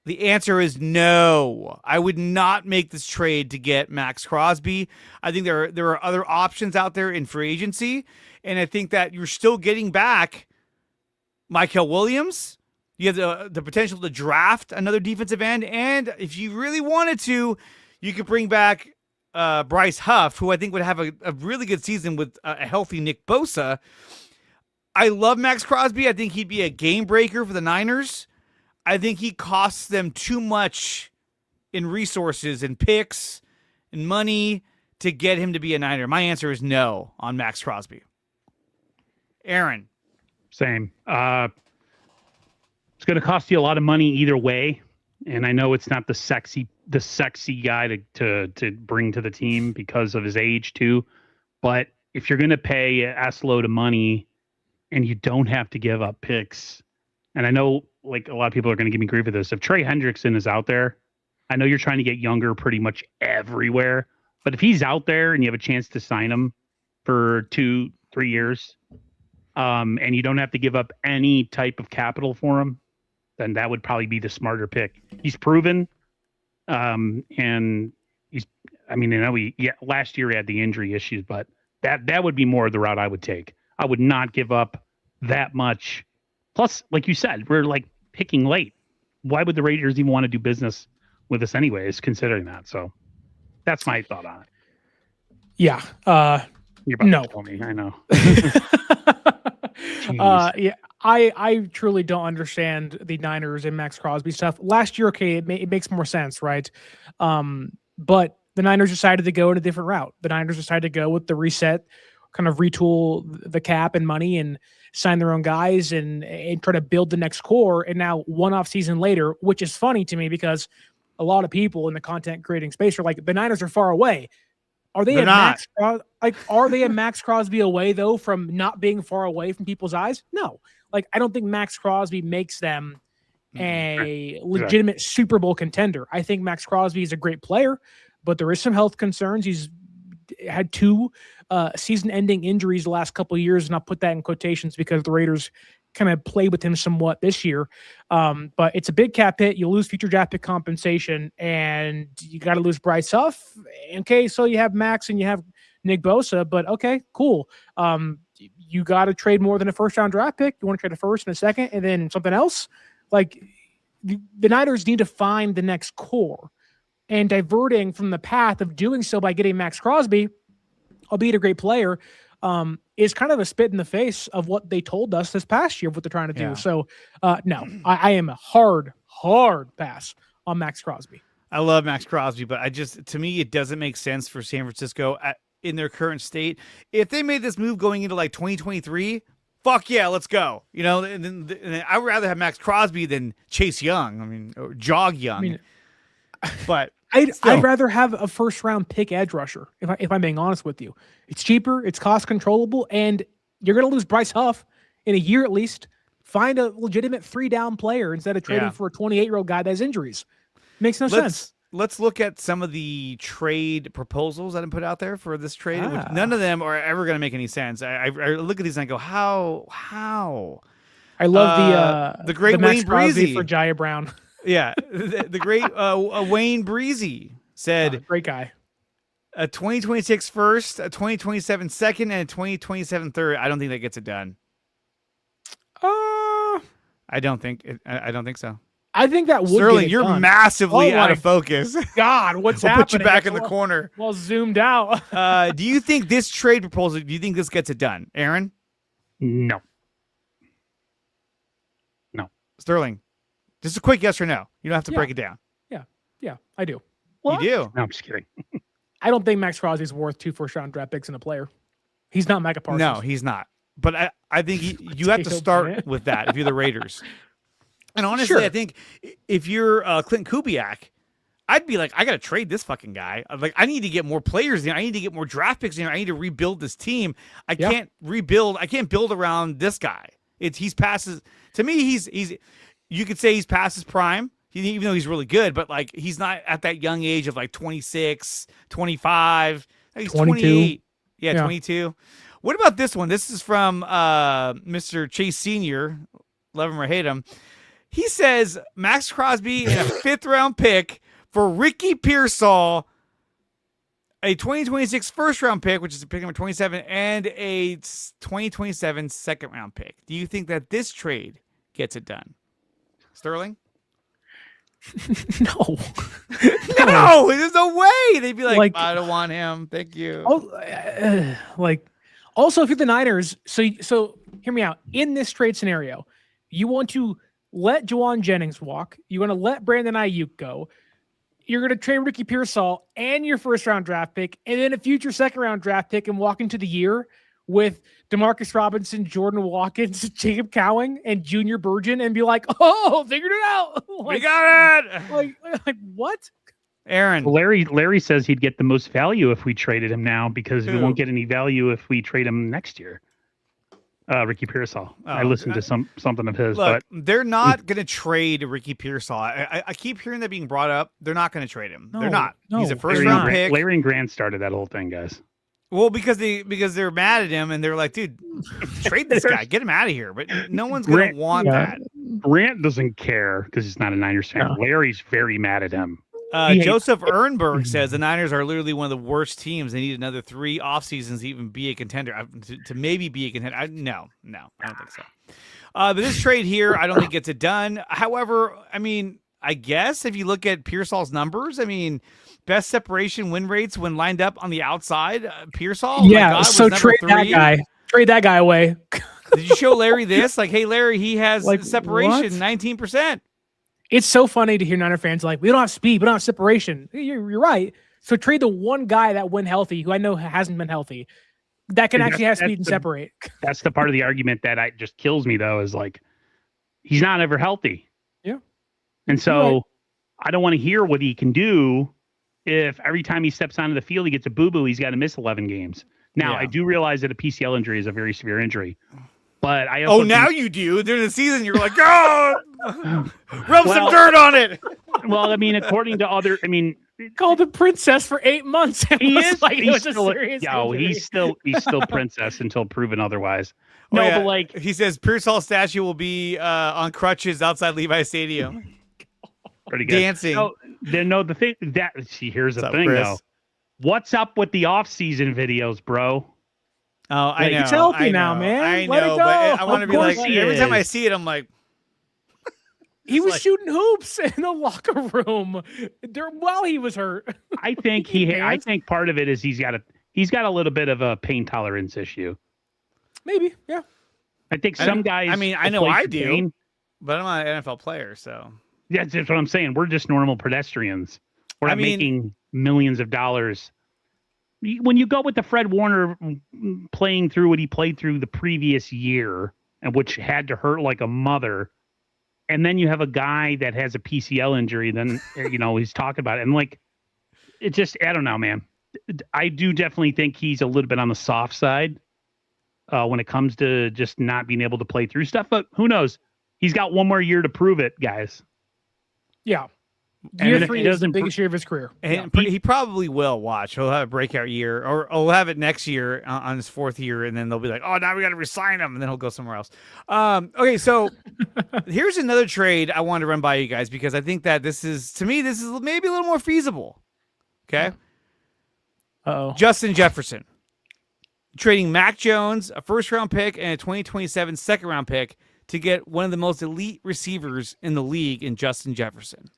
the answer is no. I would not make this trade to get Maxx Crosby. I think there are other options out there in free agency, and I think that you're still getting back Mykel Williams. You have the potential to draft another defensive end, and if you really wanted to, you could bring back Bryce Huff, who I think would have a really good season with a healthy Nick Bosa. I love Maxx Crosby. I think he'd be a game breaker for the Niners. I think he costs them too much in resources and picks and money to get him to be a Niner. My answer is no on Maxx Crosby. Aaron. Same. It's going to cost you a lot of money either way. And I know it's not the sexy guy to bring to the team because of his age too. But if you're going to pay an ass load of money and you don't have to give up picks, and I know like a lot of people are going to give me grief for this. If Trey Hendrickson is out there, I know you're trying to get younger pretty much everywhere, but if he's out there and you have a chance to sign him for 2-3 years, and you don't have to give up any type of capital for him, then that would probably be the smarter pick. He's proven, and last year he had the injury issues, but that would be more the route I would take. I would not give up that much. Plus, like you said, we're like picking late. Why would the Raiders even want to do business with us anyways, considering that? So that's my thought on it. Yeah. You're about to tell me. I know. Yeah. I truly don't understand the Niners and Maxx Crosby stuff. Last year, okay, it makes more sense, right? But the Niners decided to go in a different route. The Niners decided to go with the reset, kind of retool the cap and money and sign their own guys and try to build the next core. And now one off season later, which is funny to me because a lot of people in the content creating space are like, the Niners are far away. Are they are they a Maxx Crosby away though from not being far away from people's eyes? No. Like, I don't think Maxx Crosby makes them a legitimate Super Bowl contender. I think Maxx Crosby is a great player, but there is some health concerns. He's had 2 season-ending injuries the last couple of years, and I'll put that in quotations because the Raiders kind of played with him somewhat this year. But it's a big cap hit. You lose future draft pick compensation, and you got to lose Bryce Huff. Okay, so you have Max and you have Nick Bosa, but okay, cool. You got to trade more than a first-round draft pick. You want to trade a first and a second and then something else? Like, the Niners need to find the next core. And diverting from the path of doing so by getting Maxx Crosby, albeit a great player, is kind of a spit in the face of what they told us this past year of what they're trying to do. Yeah. So, no, I am a hard pass on Maxx Crosby. I love Maxx Crosby, but to me, it doesn't make sense for San Francisco in their current state. If they made this move going into like 2023, fuck yeah, let's go. And I would rather have Maxx Crosby than Chase Young. Or Jog Young. But I'd still. rather have a first round pick edge rusher, if I'm being honest with you. It's cheaper, it's cost controllable, and you're going to lose Bryce Huff in a year at least. Find a legitimate 3-down player instead of trading for a 28-year-old guy that has injuries. Makes no sense. Let's look at some of the trade proposals that I put out there for this trade. Which none of them are ever going to make any sense. I look at these and I go, how? I love the great Maxx Wayne Crosby Breezy for Jaya Brown. Yeah, the great Wayne Breezy said, great guy. A 2026 first, a 2027 second, and a 2027 third. I don't think that gets it done. I don't think so. I think that would. Sterling, get it you're done. massively out of focus. God, what's I'll happening? put you back in the corner. Well, zoomed out. Do you think this trade proposal? Do you think this gets it done, Aaron? No. Sterling, just a quick yes or no. You don't have to break it down. Yeah, I do. You do. No, I'm just kidding. I don't think Maxx Crosby is worth 2 first-round draft picks in a player. He's not Micah Parsons. No, he's not. But I think you have to start with that if you're the Raiders. And honestly, I think if you're Clint Kubiak, I'd be like, I got to trade this fucking guy. Like, I need to get more players in. I need to get more draft picks in. I need to rebuild this team. I can't rebuild. I can't build around this guy. He's passes. To me, he's. You could say he's past his prime, even though he's really good. But like, he's not at that young age of like 26, 25. He's 28. Yeah, 22. What about this one? This is from Mr. Chase Sr. Love him or hate him. He says Maxx Crosby and a 5th-round pick for Ricky Pearsall, a 2026 first-round pick, which is pick number 27, and a 2027 second-round pick. Do you think that this trade gets it done? Sterling? No. No, there's no way. They'd be like, I don't want him. Thank you. Also, if you're the Niners, so hear me out. In this trade scenario, you want to let Juwan Jennings walk. You want to let Brandon Ayuk go. You're going to trade Ricky Pearsall and your first-round draft pick, and then a future second-round draft pick, and walk into the year with Demarcus Robinson, Jordan Watkins, Jacob Cowing, and Junior Burgeon, and be like, "Oh, figured it out! We got it!" Like what? Aaron, Larry says he'd get the most value if we traded him now because we won't get any value if we trade him next year. Ricky Pearsall. I listened to something of his. Look, but they're not going to trade Ricky Pearsall. I keep hearing that being brought up. They're not going to trade him. They're not. He's a first-round pick. Larry and Grant started that whole thing, guys. Well, because they're mad at him and they're like, dude, trade this guy, get him out of here. But no one's going to want that. Grant doesn't care because he's not a Niners fan. No. Larry's very mad at him. Joseph Ehrenberg says the Niners are literally one of the worst teams. They need another 3 off seasons to even be a contender, to maybe be a contender. No, I don't think so. But this trade here, I don't think gets it done. However, I mean, I guess if you look at Pearsall's numbers, I mean, best separation win rates when lined up on the outside, Pearsall. Yeah, so trade 3. That guy. Trade that guy away. Did you show Larry this? Like, hey, Larry, he has separation, what? 19%. It's so funny to hear Niner fans like, we don't have speed, we don't have separation. You're right. So trade the one guy that went healthy, who I know hasn't been healthy, that can actually have speed and separate. That's the part of the argument that just kills me, though, is like, he's not ever healthy. Yeah. And so I don't want to hear what he can do if every time he steps onto the field, he gets a boo-boo, he's got to miss 11 games. Now, I do realize that a PCL injury is a very severe injury. But I also now you do. During the season, you're like, oh, rub some dirt on it. Well, I mean, according to other, called the princess for 8 months. He is like he's still princess until proven otherwise. No, but like he says, Pearsall's statue will be on crutches outside Levi Stadium. Pretty good. Dancing. The thing here's the thing though. What's up with the off-season videos, bro? Oh, I know. He's healthy now, man. I know, but I want to be like, every time I see it, I'm like, he was shooting hoops in the locker room while he was hurt. I think I think part of it is he's got a little bit of a pain tolerance issue. Maybe, yeah. I think some guys. I mean, I know I do, but I'm not an NFL player, so yeah, that's what I'm saying. We're just normal pedestrians. We're not making millions of dollars. When you go with the Fred Warner playing through what he played through the previous year, and which had to hurt like a mother, And then you have a guy that has a PCL injury. Then, he's talking about it. And like, it just, I don't know, man. I do definitely think he's a little bit on the soft side when it comes to just not being able to play through stuff. But who knows? He's got one more year to prove it, guys. Yeah. Year 3 is the biggest year of his career. And he probably will watch. He'll have a breakout year, or he'll have it next year on his 4th year, and then they'll be like, oh, now we got to resign him, and then he'll go somewhere else. Okay, so here's another trade I wanted to run by you guys, because I think that this is maybe a little more feasible. Okay? Uh-oh. Justin Jefferson. Trading Mac Jones, a first-round pick, and a 2027 second-round pick to get one of the most elite receivers in the league in Justin Jefferson.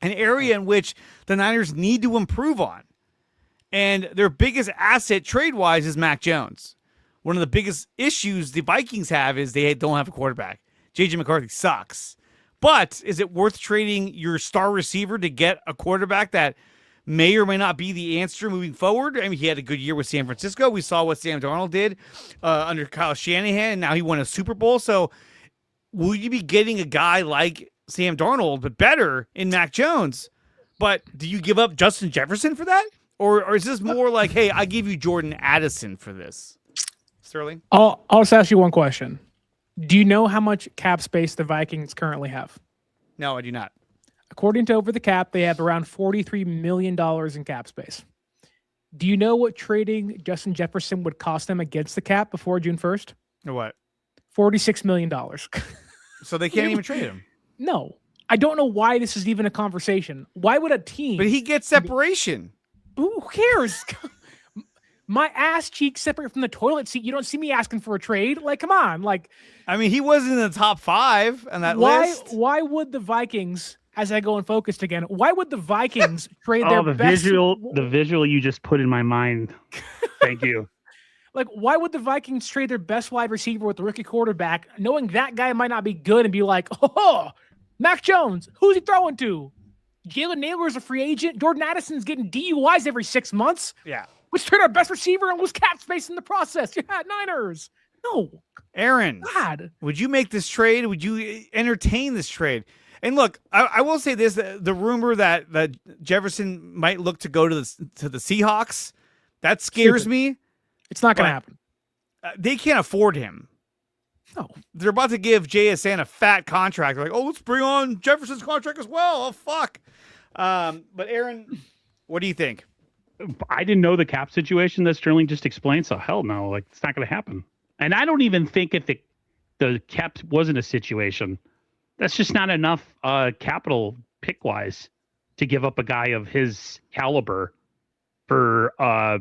An area in which the Niners need to improve on. And their biggest asset trade-wise is Mac Jones. One of the biggest issues the Vikings have is they don't have a quarterback. J.J. McCarthy sucks. But is it worth trading your star receiver to get a quarterback that may or may not be the answer moving forward? I mean, he had a good year with San Francisco. We saw what Sam Darnold did under Kyle Shanahan, and now he won a Super Bowl. So will you be getting a guy like Sam Darnold, but better in Mac Jones? But do you give up Justin Jefferson for that? Or is this more like, hey, I give you Jordan Addison for this? Sterling? I'll just ask you one question. Do you know how much cap space the Vikings currently have? No, I do not. According to Over the Cap, they have around $43 million in cap space. Do you know what trading Justin Jefferson would cost them against the cap before June 1st? Or what? $46 million. So they can't even trade him. No. I don't know why this is even a conversation. Why would a team... But he gets separation. Who cares? My ass cheeks separate from the toilet seat. You don't see me asking for a trade. Like, come on. Like, I mean, he wasn't in the top 5 on that list. Why would the Vikings, as I go unfocused again, why would the Vikings trade their the best... the visual you just put in my mind. Thank you. Like, why would the Vikings trade their best wide receiver with the rookie quarterback, knowing that guy might not be good, and be like, oh, Mac Jones, who's he throwing to? Jalen Naylor's a free agent. Jordan Addison's getting DUIs every 6 months. Yeah. Let's trade our best receiver and lose cap space in the process. Yeah, Niners. No. Aaron, God. Would you make this trade? Would you entertain this trade? And look, I will say this: the rumor that Jefferson might look to go to the Seahawks, that scares me. It's not going to happen. They can't afford him. No. They're about to give JSN a fat contract. They're like, oh, let's bring on Jefferson's contract as well. Oh, fuck. But Aaron, what do you think? I didn't know the cap situation that Sterling just explained, so hell no, like it's not going to happen. And I don't even think if the cap wasn't a situation, that's just not enough capital pick-wise to give up a guy of his caliber for, I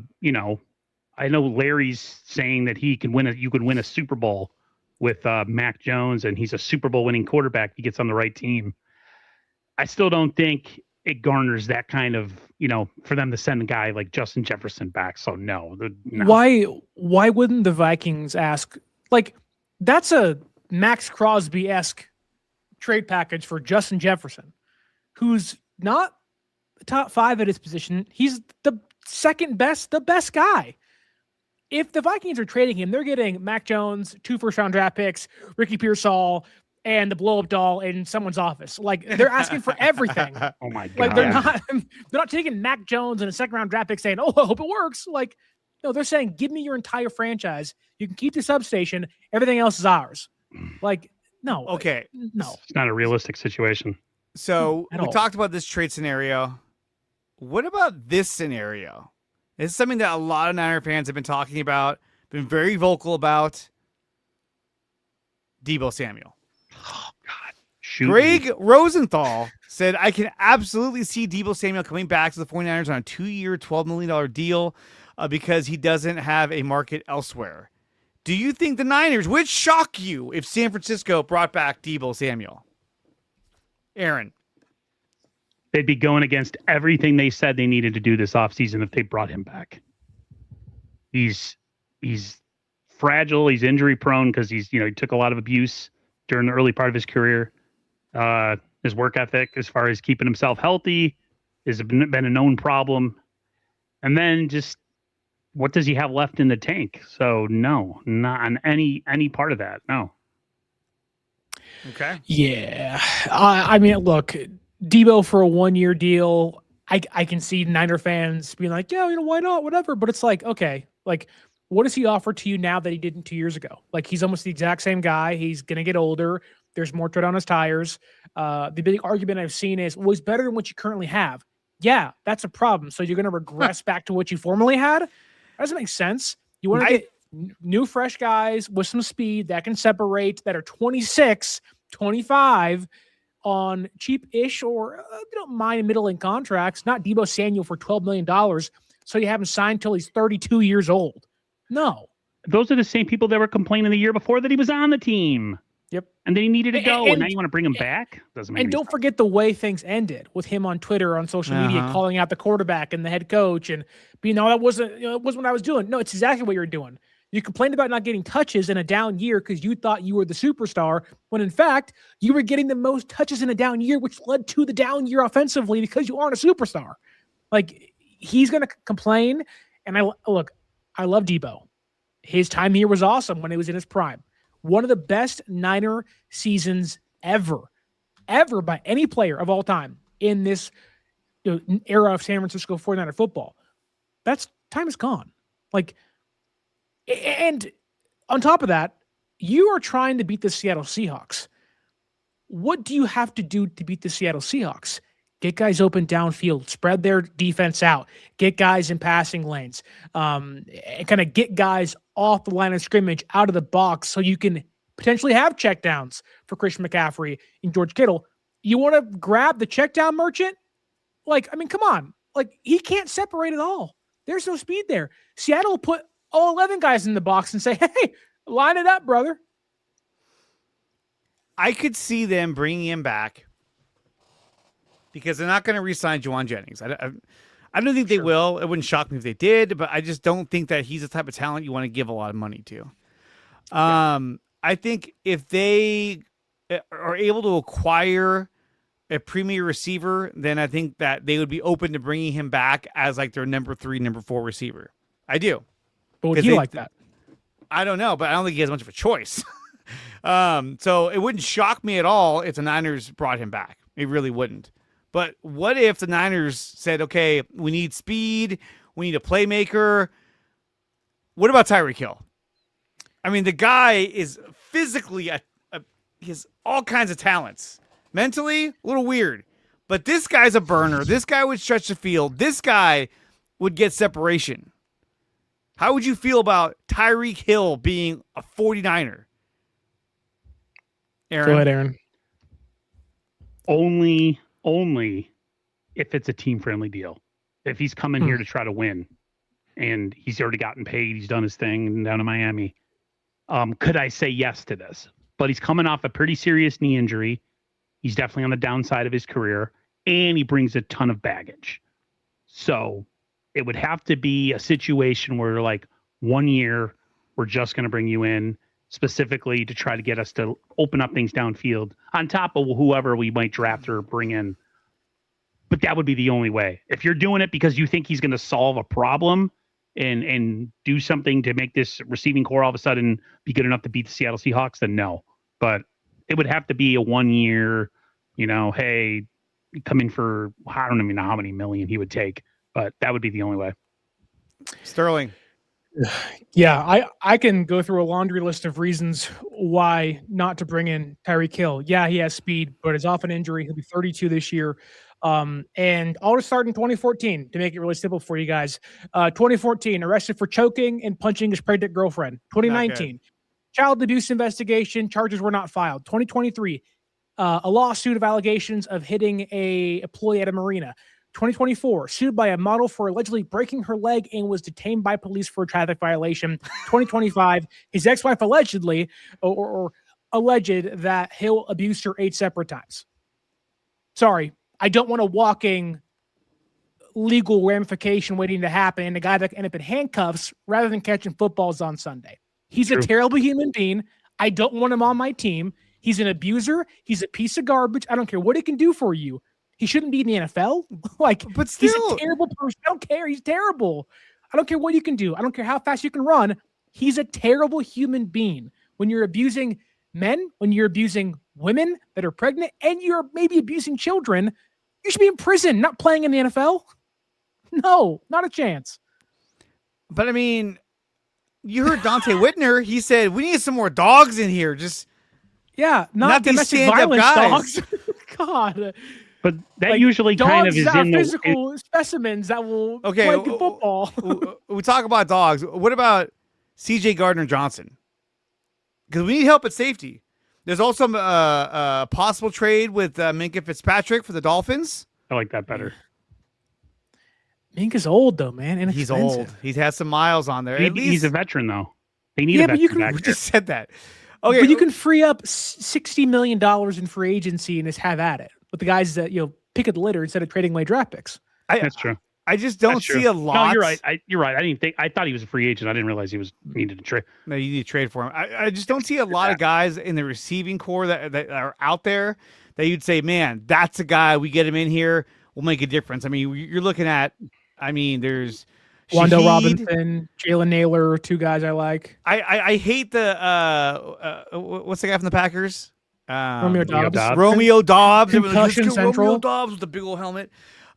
know Larry's saying that you could win a Super Bowl with Mac Jones, and he's a Super Bowl winning quarterback. He gets on the right team. I still don't think it garners that kind of, for them to send a guy like Justin Jefferson back. So no. Why wouldn't the Vikings ask, like, that's a Maxx Crosby-esque trade package for Justin Jefferson, who's not top 5 at his position. He's the best guy. If the Vikings are trading him, they're getting Mac Jones, 2 first-round draft picks, Ricky Pearsall, and the blow-up doll in someone's office. Like, they're asking for everything. Oh my God. Like, they're not taking Mac Jones and a second-round draft pick saying, oh, I hope it works. Like, no, they're saying, give me your entire franchise. You can keep the substation. Everything else is ours. Like, no. Okay. No. It's not a realistic situation. So we talked about this trade scenario. What about this scenario? This is something that a lot of Niner fans have been talking about, been very vocal about. Deebo Samuel. Oh, God. Shoot Greg me. Rosenthal said, I can absolutely see Deebo Samuel coming back to the 49ers on a 2-year, $12 million deal because he doesn't have a market elsewhere. Do you think the Niners would shock you if San Francisco brought back Deebo Samuel? Aaron. They'd be going against everything they said they needed to do this offseason if they brought him back. He's fragile. He's injury prone because he took a lot of abuse during the early part of his career. His work ethic, as far as keeping himself healthy, has been a known problem. And then just what does he have left in the tank? So no, not on any part of that. No. Okay. Yeah. I mean, look, Debo for a 1-year deal. I can see Niner fans being like, yeah, why not? Whatever. But it's like, okay, like, what does he offer to you now that he didn't 2 years ago? Like, he's almost the exact same guy. He's going to get older. There's more tread on his tires. The big argument I've seen is, well, he's better than what you currently have. Yeah, that's a problem. So you're going to regress back to what you formerly had? That doesn't make sense. You want to get new, fresh guys with some speed that can separate, that are 26, 25 on cheap-ish or don't mind middling contracts, not Debo Samuel for $12 million. So you have him signed till he's 32 years old. No. Those are the same people that were complaining the year before that he was on the team. Yep. And then he needed to go, and now you want to bring him back? Doesn't make And don't forget the way things ended with him on Twitter, on social media, calling out the quarterback and the head coach, and being, no, that wasn't, it wasn't what I was doing. No, it's exactly what you're doing. You complained about not getting touches in a down year because you thought you were the superstar, when in fact you were getting the most touches in a down year, which led to the down year offensively because you aren't a superstar. Like, he's going to complain. And I love Debo. His time here was awesome when he was in his prime. One of the best Niner seasons ever by any player of all time in this era of San Francisco 49er football. That's time is gone. Like, and on top of that, you are trying to beat the Seattle Seahawks. What do you have to do to beat the Seattle Seahawks? Get guys open downfield, spread their defense out, get guys in passing lanes, and kind of get guys off the line of scrimmage out of the box so you can potentially have checkdowns for Christian McCaffrey and George Kittle. You want to grab the checkdown merchant? Like, I mean, come on. Like, he can't separate at all. There's no speed there. Seattle will put all 11 guys in the box and say, hey, line it up, brother. I could see them bringing him back because they're not going to re-sign Juwan Jennings. I don't think they will. It wouldn't shock me if they did, but I just don't think that he's the type of talent you want to give a lot of money to. I think if they are able to acquire a premier receiver, then I think that they would be open to bringing him back as like their number 3, number 4 receiver. I do. But would you like that? I don't know, but I don't think he has much of a choice. So it wouldn't shock me at all if the Niners brought him back. It really wouldn't. But what if the Niners said, okay, we need speed, we need a playmaker. What about Tyreek Hill? I mean, the guy is physically, he has all kinds of talents. Mentally, a little weird. But this guy's a burner. This guy would stretch the field. This guy would get separation. How would you feel about Tyreek Hill being a 49er? Aaron? Go ahead, Aaron. Only if it's a team-friendly deal. If he's coming here to try to win and he's already gotten paid, he's done his thing down in Miami, could I say yes to this? But he's coming off a pretty serious knee injury. He's definitely on the downside of his career, and he brings a ton of baggage. So it would have to be a situation where, like, 1 year, we're just going to bring you in specifically to try to get us to open up things downfield on top of whoever we might draft or bring in. But that would be the only way. If you're doing it because you think he's going to solve a problem and do something to make this receiving core all of a sudden be good enough to beat the Seattle Seahawks, then no. But it would have to be a 1 year, hey, come in for, I don't even know how many million he would take, but that would be the only way. Sterling. Yeah, I can go through a laundry list of reasons why not to bring in Tyreek Hill. Yeah, he has speed, but he's off an injury. He'll be 32 this year. And I'll just start in 2014 to make it really simple for you guys. 2014, arrested for choking and punching his pregnant girlfriend. 2019, child abuse investigation. Charges were not filed. 2023, a lawsuit of allegations of hitting a employee at a marina. 2024, sued by a model for allegedly breaking her leg and was detained by police for a traffic violation. 2025, his ex-wife allegedly or alleged that Hill abused her 8 separate times. Sorry, I don't want a walking legal ramification waiting to happen and a guy that can end up in handcuffs rather than catching footballs on Sunday. He's a terrible human being. I don't want him on my team. He's an abuser. He's a piece of garbage. I don't care what he can do for you. He shouldn't be in the NFL. But still, he's a terrible person. I don't care. He's terrible. I don't care what you can do. I don't care how fast you can run. He's a terrible human being. When you're abusing men, when you're abusing women that are pregnant and you're maybe abusing children, you should be in prison, not playing in the NFL. No, not a chance. But I mean, you heard Dante Whitner. He said, we need some more dogs in here. Not these domestic stand-up violence guys. dogs. God. But that Like, usually kind of dogs is are in the physical specimens that will Okay, play good football. we talk about dogs. What about C.J. Gardner-Johnson? Because we need help at safety. There's also a possible trade with Minkah Fitzpatrick for the Dolphins. I like that better. Minka's old though, man. And He's old. He has some miles on there. He's a veteran though. They need a but you veteran back We there. just said that. Okay, but you can free up $60 million in free agency and just have at it with the guys that pick at the litter instead of trading away draft picks. That's true. I just don't That's true. see a lot. No, you're right. You're right. I thought he was a free agent. I didn't realize he was needed to trade. No, you need to trade for him. I just don't see a lot of guys in the receiving core that are out there that you'd say, man, that's a guy. We get him in here, we'll make a difference. I mean, you're looking at. I mean, there's Wando Shaheed. Robinson, Jalen Naylor, two guys I like. I hate the what's the guy from the Packers? Romeo Dobbs. Romeo Dobbs. Concussion Let's go Central. Romeo Dobbs with the big old helmet.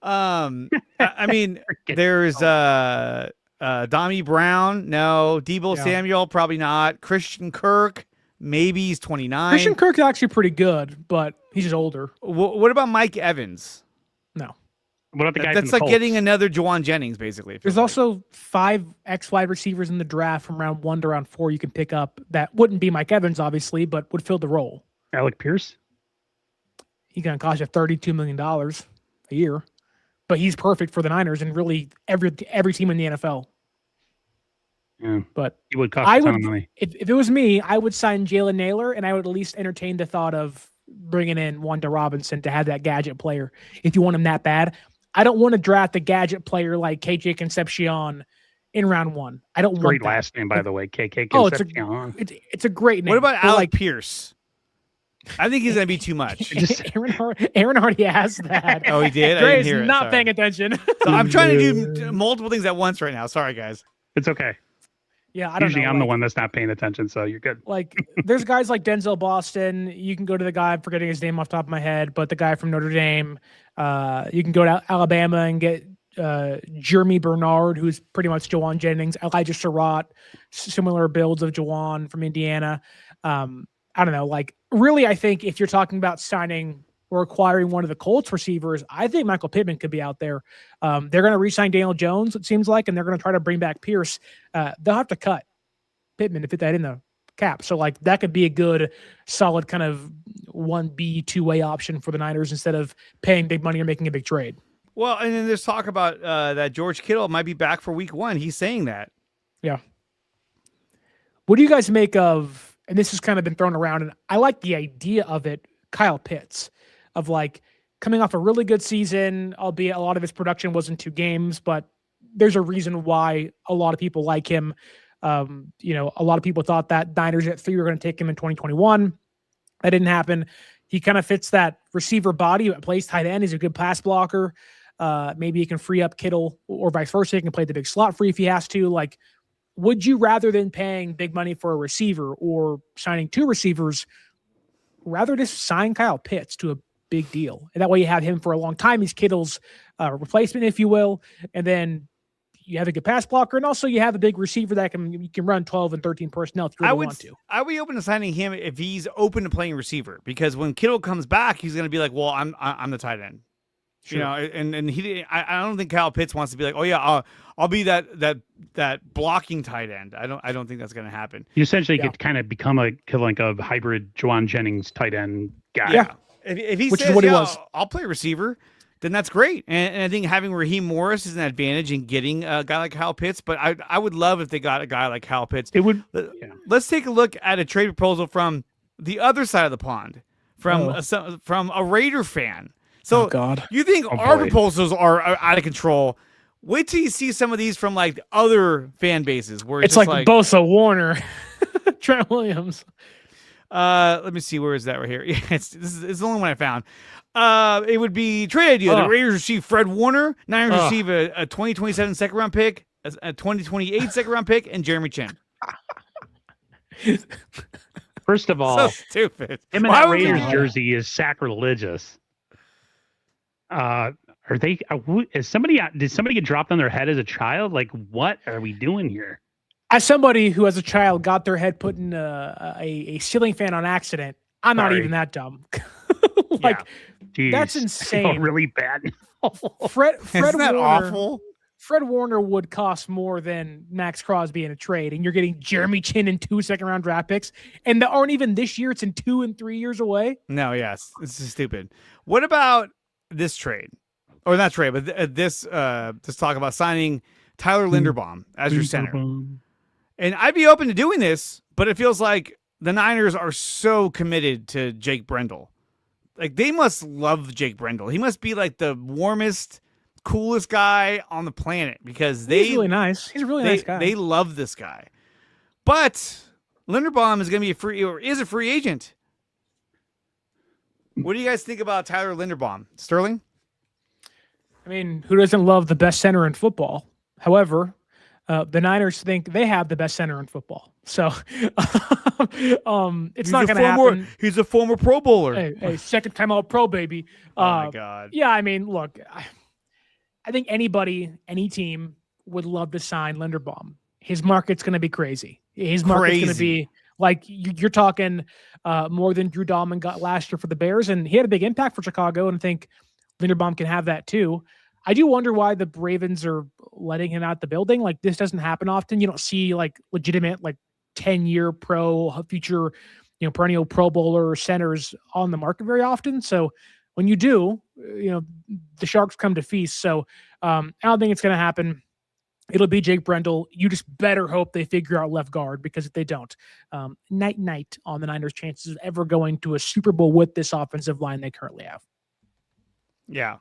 I mean, there's Dami Brown. No. Debo Samuel, probably not. Christian Kirk, maybe he's 29. Christian Kirk is actually pretty good, but he's just older. What about Mike Evans? No. What about the guy? That's from like the getting another Jawan Jennings, basically. There's also 5 wide receivers in the draft from round 1 to round 4 you can pick up that wouldn't be Mike Evans, obviously, but would fill the role. Alec Pierce. He's going to cost you $32 million a year, but he's perfect for the Niners and really every team in the NFL. Yeah, but he would cost a ton of money. If it was me, I would sign Jalen Naylor, and I would at least entertain the thought of bringing in Wanda Robinson to have that gadget player if you want him that bad. I don't want to draft a gadget player like KJ Concepcion in round 1. I don't want Great that. last name, by the way, KK Oh, Concepcion. it's a great name. What about But, Alec Pierce? I think he's going to be too much. Aaron already has that. Oh, he did? I Dre's didn't hear it. not Sorry. paying attention. So I'm trying to do multiple things at once right now. Sorry, guys. It's okay. Yeah, I don't Usually know. I'm the one that's not paying attention, so you're good. Like, there's guys like Denzel Boston. You can go to the guy, I'm forgetting his name off the top of my head, but the guy from Notre Dame. You can go to Alabama and get Jeremy Bernard, who's pretty much Jawan Jennings, Elijah Surratt, similar builds of Jawan from Indiana. I don't know. Like, really, I think if you're talking about signing or acquiring one of the Colts receivers, I think Michael Pittman could be out there. They're going to re-sign Daniel Jones, it seems like, and they're going to try to bring back Pierce. They'll have to cut Pittman to fit that in the cap. So, like, that could be a good, solid kind of 1B, 2-way option for the Niners instead of paying big money or making a big trade. Well, and then there's talk about that George Kittle might be back for week 1. He's saying that. Yeah. What do you guys make of, and this has kind of been thrown around, and I like the idea of it, Kyle Pitts, of like coming off a really good season, albeit a lot of his production was in 2 games, but there's a reason why a lot of people like him. A lot of people thought that Niners at 3 were going to take him in 2021. That didn't happen. He kind of fits that receiver body that plays tight end. He's a good pass blocker. Maybe he can free up Kittle or vice versa. He can play the big slot free if he has to. Like, would you rather than paying big money for a receiver or signing 2 receivers, rather just sign Kyle Pitts to a big deal? And that way you have him for a long time. He's Kittle's replacement, if you will. And then you have a good pass blocker, and also you have a big receiver that you can run 12 and 13 personnel if you really want to. I would be open to signing him if he's open to playing receiver, because when Kittle comes back, he's going to be like, well, I'm the tight end. Sure. You know, and I don't think Kyle Pitts wants to be like, oh yeah, I'll be that blocking tight end. I don't think that's going to happen. You essentially could kind of become a hybrid Jawan Jennings tight end guy. Yeah. If he Which says, is what he was. I'll play receiver, then that's great. And I think having Raheem Morris is an advantage in getting a guy like Kyle Pitts. But I would love if they got a guy like Kyle Pitts. It would. Let's take a look at a trade proposal from the other side of the pond, from a Raider fan. So you think our proposals are out of control? Wait till you see some of these from like other fan bases where it's like Bosa, Warner, Trent Williams. Let me see, where is that right here? Yeah, it's the only one I found. It would be trade idea. The Raiders receive Fred Warner. Niners receive a 2027 second round pick, a 2028 second round pick, and Jeremy Chin. First of all, So stupid. him in Why that would we Raiders do that? jersey is sacrilegious. Are they? Did somebody get dropped on their head as a child? Like, what are we doing here? As somebody who, as a child, got their head put in a ceiling fan on accident, I'm not Sorry. even that dumb. Yeah. Jeez, That's I feel insane. really bad. Fred Isn't that Warner, awful? Fred Warner would cost more than Maxx Crosby in a trade, and you're getting Jeremy Chin and 2 second-round draft picks, and that aren't even this year. It's in 2 and 3 years away. No, yes, this is stupid. What about this trade, or not trade, but this? Let's talk about signing Tyler Linderbaum as your center. And I'd be open to doing this, but it feels like the Niners are so committed to Jake Brendel. Like, they must love Jake Brendel. He must be like the warmest, coolest guy on the planet because He's really nice. He's a really nice guy. They love this guy. But Linderbaum is going to be is a free agent. What do you guys think about Tyler Linderbaum? Sterling? I mean, who doesn't love the best center in football? However, the Niners think they have the best center in football. So it's not going to happen. He's a former Pro Bowler. Hey, second time all pro, baby. Oh, my God. Yeah, I mean, look, I think any team would love to sign Linderbaum. His market's going to be crazy. His market's going to be like, you're talking more than Drew Dahlman got last year for the Bears, and he had a big impact for Chicago, and I think Linderbaum can have that too. I do wonder why the Ravens are letting him out the building. Like, this doesn't happen often. You don't see like legitimate, like 10-year pro, future, perennial Pro Bowler centers on the market very often. So when you do, the Sharks come to feast. So I don't think it's going to happen. It'll be Jake Brendel. You just better hope they figure out left guard, because if they don't, night on the Niners' chances of ever going to a Super Bowl with this offensive line they currently have. Yeah.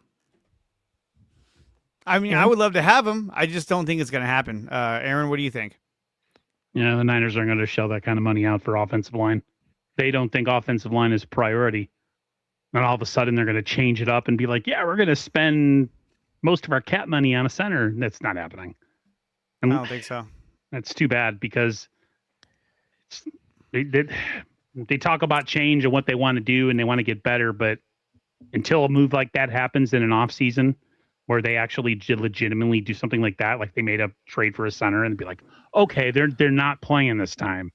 I mean, I would love to have him. I just don't think it's going to happen. Aaron, what do you think? Yeah, the Niners aren't going to shell that kind of money out for offensive line. They don't think offensive line is a priority. And all of a sudden they're going to change it up and be like, yeah, we're going to spend most of our cap money on a center. That's not happening. And I don't think so. That's too bad, because they talk about change and what they want to do and they want to get better. But until a move like that happens in an offseason, where they actually legitimately do something like that, like they made a trade for a center and be like, okay, they're not playing this time.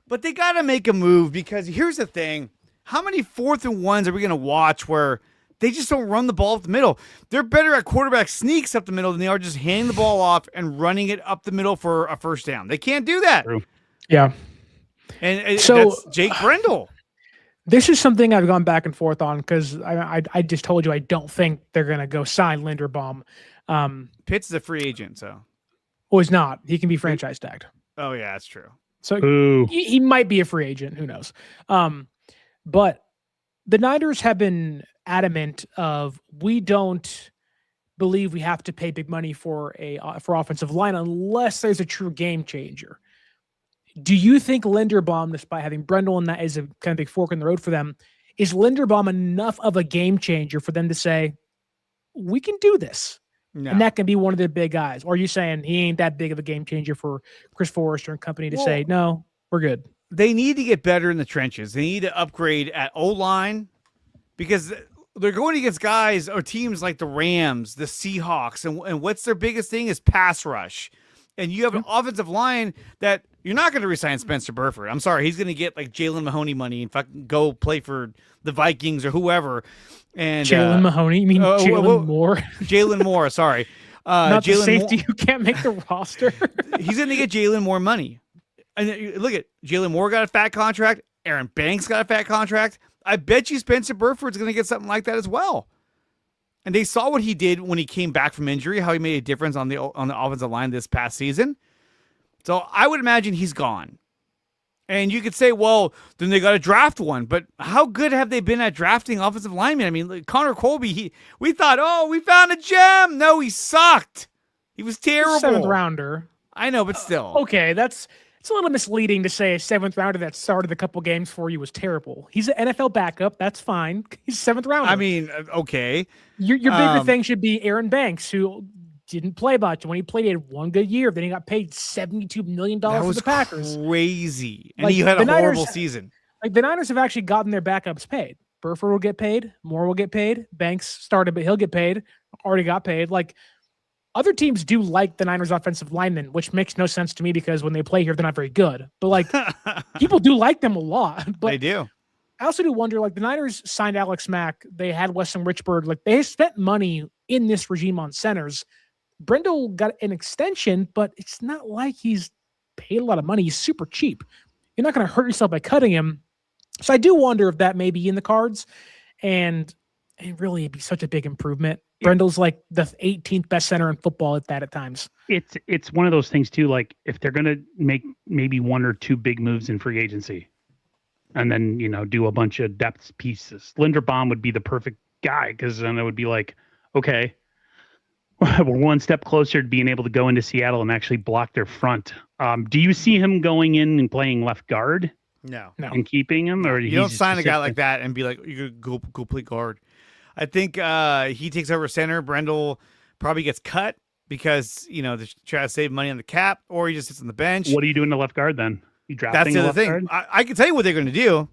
But they got to make a move, because here's the thing. How many 4th and 1s are we going to watch where they just don't run the ball up the middle? They're better at quarterback sneaks up the middle than they are just handing the ball off and running it up the middle for a first down. They can't do that. True. Yeah. And so that's Jake Brendel. This is something I've gone back and forth on, because I just told you I don't think they're going to go sign Linderbaum. Pitts is a free agent, so. Well, he's not. He can be franchise tagged. Oh, yeah, that's true. So he might be a free agent. Who knows? But the Niners have been adamant of, we don't believe we have to pay big money for offensive line unless there's a true game changer. Do you think Linderbaum, despite having Brendel and that is a kind of big fork in the road for them, is Linderbaum enough of a game changer for them to say, we can do this? No. And that can be one of the big guys. Or are you saying he ain't that big of a game changer for Chris Forrester and company to say, no, we're good? They need to get better in the trenches. They need to upgrade at O-line, because they're going against guys or teams like the Rams, the Seahawks, and what's their biggest thing is pass rush. And you have an offensive line that you're not going to resign Spencer Burford. I'm sorry. He's going to get like Jalen Mahoney money and fucking go play for the Vikings or whoever. And Jalen Mahoney? You mean Jalen Moore? Jalen Moore, sorry. Not the safety who can't make the roster. He's going to get Jalen Moore money. And look at Jalen Moore got a fat contract. Aaron Banks got a fat contract. I bet you Spencer Burford's going to get something like that as well. And they saw what he did when he came back from injury, how he made a difference on the offensive line this past season. So I would imagine he's gone. And you could say, well, then they got to draft one. But how good have they been at drafting offensive linemen? I mean, like Connor Colby, we thought, oh, we found a gem. No, he sucked. He was terrible. 7th rounder. I know, but still. Okay, it's a little misleading to say a 7th rounder that started a couple games for you was terrible. He's an NFL backup. That's fine. He's a 7th rounder. I mean, okay. Your bigger thing should be Aaron Banks, who didn't play much. When he played, he had one good year. Then he got paid $72 million That for was the Packers. crazy. And Like, he had the a horrible Niners- season. Like the Niners have actually gotten their backups paid. Burford will get paid. Moore will get paid. Banks started, but he'll get paid. Already got paid. Like other teams do like the Niners offensive linemen, which makes no sense to me because when they play here, they're not very good. But like people do like them a lot. But They do. I also do wonder, like the Niners signed Alex Mack. They had Weston Richburg. Like they spent money in this regime on centers. Brendel got an extension, but it's not like he's paid a lot of money. He's super cheap. You're not going to hurt yourself by cutting him. So I do wonder if that may be in the cards, and really it'd be such a big improvement. Brendel's like the 18th best center in football at times. It's one of those things too. Like if they're gonna make maybe one or two big moves in free agency, and then do a bunch of depth pieces, Linderbaum would be the perfect guy because then it would be like, okay, we're one step closer to being able to go into Seattle and actually block their front. Do you see him going in and playing left guard? No. And keeping him, or You don't sign a guy like that and be like, you go play guard. I think he takes over center. Brendel probably gets cut because they try to save money on the cap, or he just sits on the bench. What are you doing to left guard then? You drafting That's the a other left thing. guard? I can tell you what they're going to do.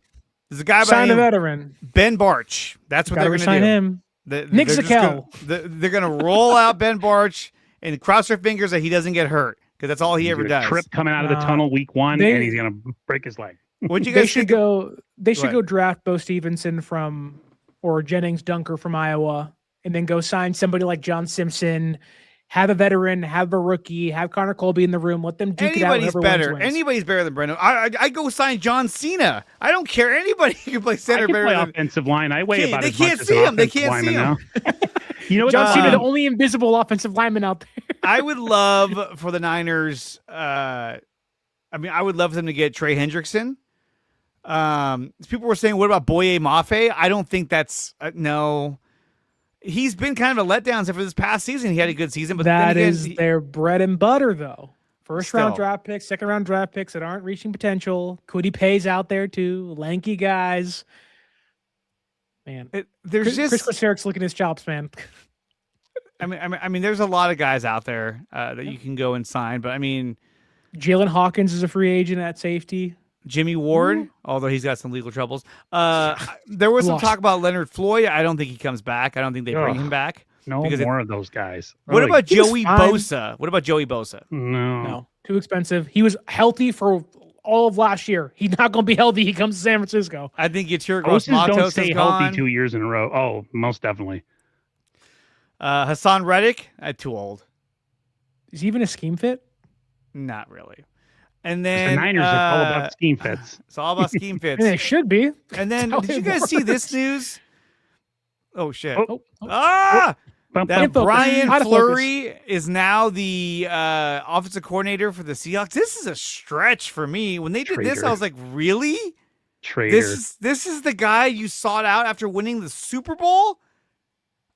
There's a guy by Sign the a name veteran. Ben Barch. That's what Gotta they're going to sign do. him. Nick They're just Zakel. They're going to roll out Ben Barch and cross their fingers that he doesn't get hurt because that's all he He's ever gonna does. Trip coming out of the tunnel week one, and he's gonna break his leg. What'd you They guys should think? go. They should ahead. go draft Bo Stevenson or Jennings Dunker from Iowa, and then go sign somebody like John Simpson. Have a veteran, have a rookie, have Connor Colby in the room. Let them duke it out. Anybody's better. Anybody's better than Brendel. I go sign John Cena. I don't care. Anybody can play center I can better play than offensive line. I weigh about They as much can't as see an him. They offensive can't see lineman him. now. You know what? John Cena, the Um, only invisible offensive lineman out there. I would love for the Niners. I would love for them to get Trey Hendrickson. People were saying, what about Boye Mafe? I don't think that's no. He's been kind of a letdown except for this past season. He had a good season, but That then again, is their bread and butter, though. First round Still. draft picks, second round draft picks that aren't reaching potential. Cody Pay's out there too. Lanky guys. Man, there's Chris just. Koserik's looking his chops, man. I mean, there's a lot of guys out there that you can go and sign, but I mean, Jalen Hawkins is a free agent at safety. Jimmy Ward, although he's got some legal troubles. There was some Lost. talk about Leonard Floyd. I don't think he comes back. I don't think they bring him back. No Because more of those guys. What Really. about He was Joey fine. Bosa? What about Joey Bosa? No, too expensive. He was healthy for all of last year. He's not going to be healthy. He comes to San Francisco. I think Yeturgos Bosas Matos don't is stay gone. healthy 2 years in a row. Oh, most definitely. Hassan Reddick, too old. Is he even a scheme fit? Not really. And The then Niners are all about scheme fits. It's all about scheme fits. And it should be. And then, That's how did you it guys see works. this news? Oh shit! Oh. Ah! Bum, That Focus. Brian Out of Fleury is now the offensive coordinator for the Seahawks. This is a stretch for me. When they did this, Traitor. I was like, really? Traitor. This is the guy you sought out after winning the Super Bowl?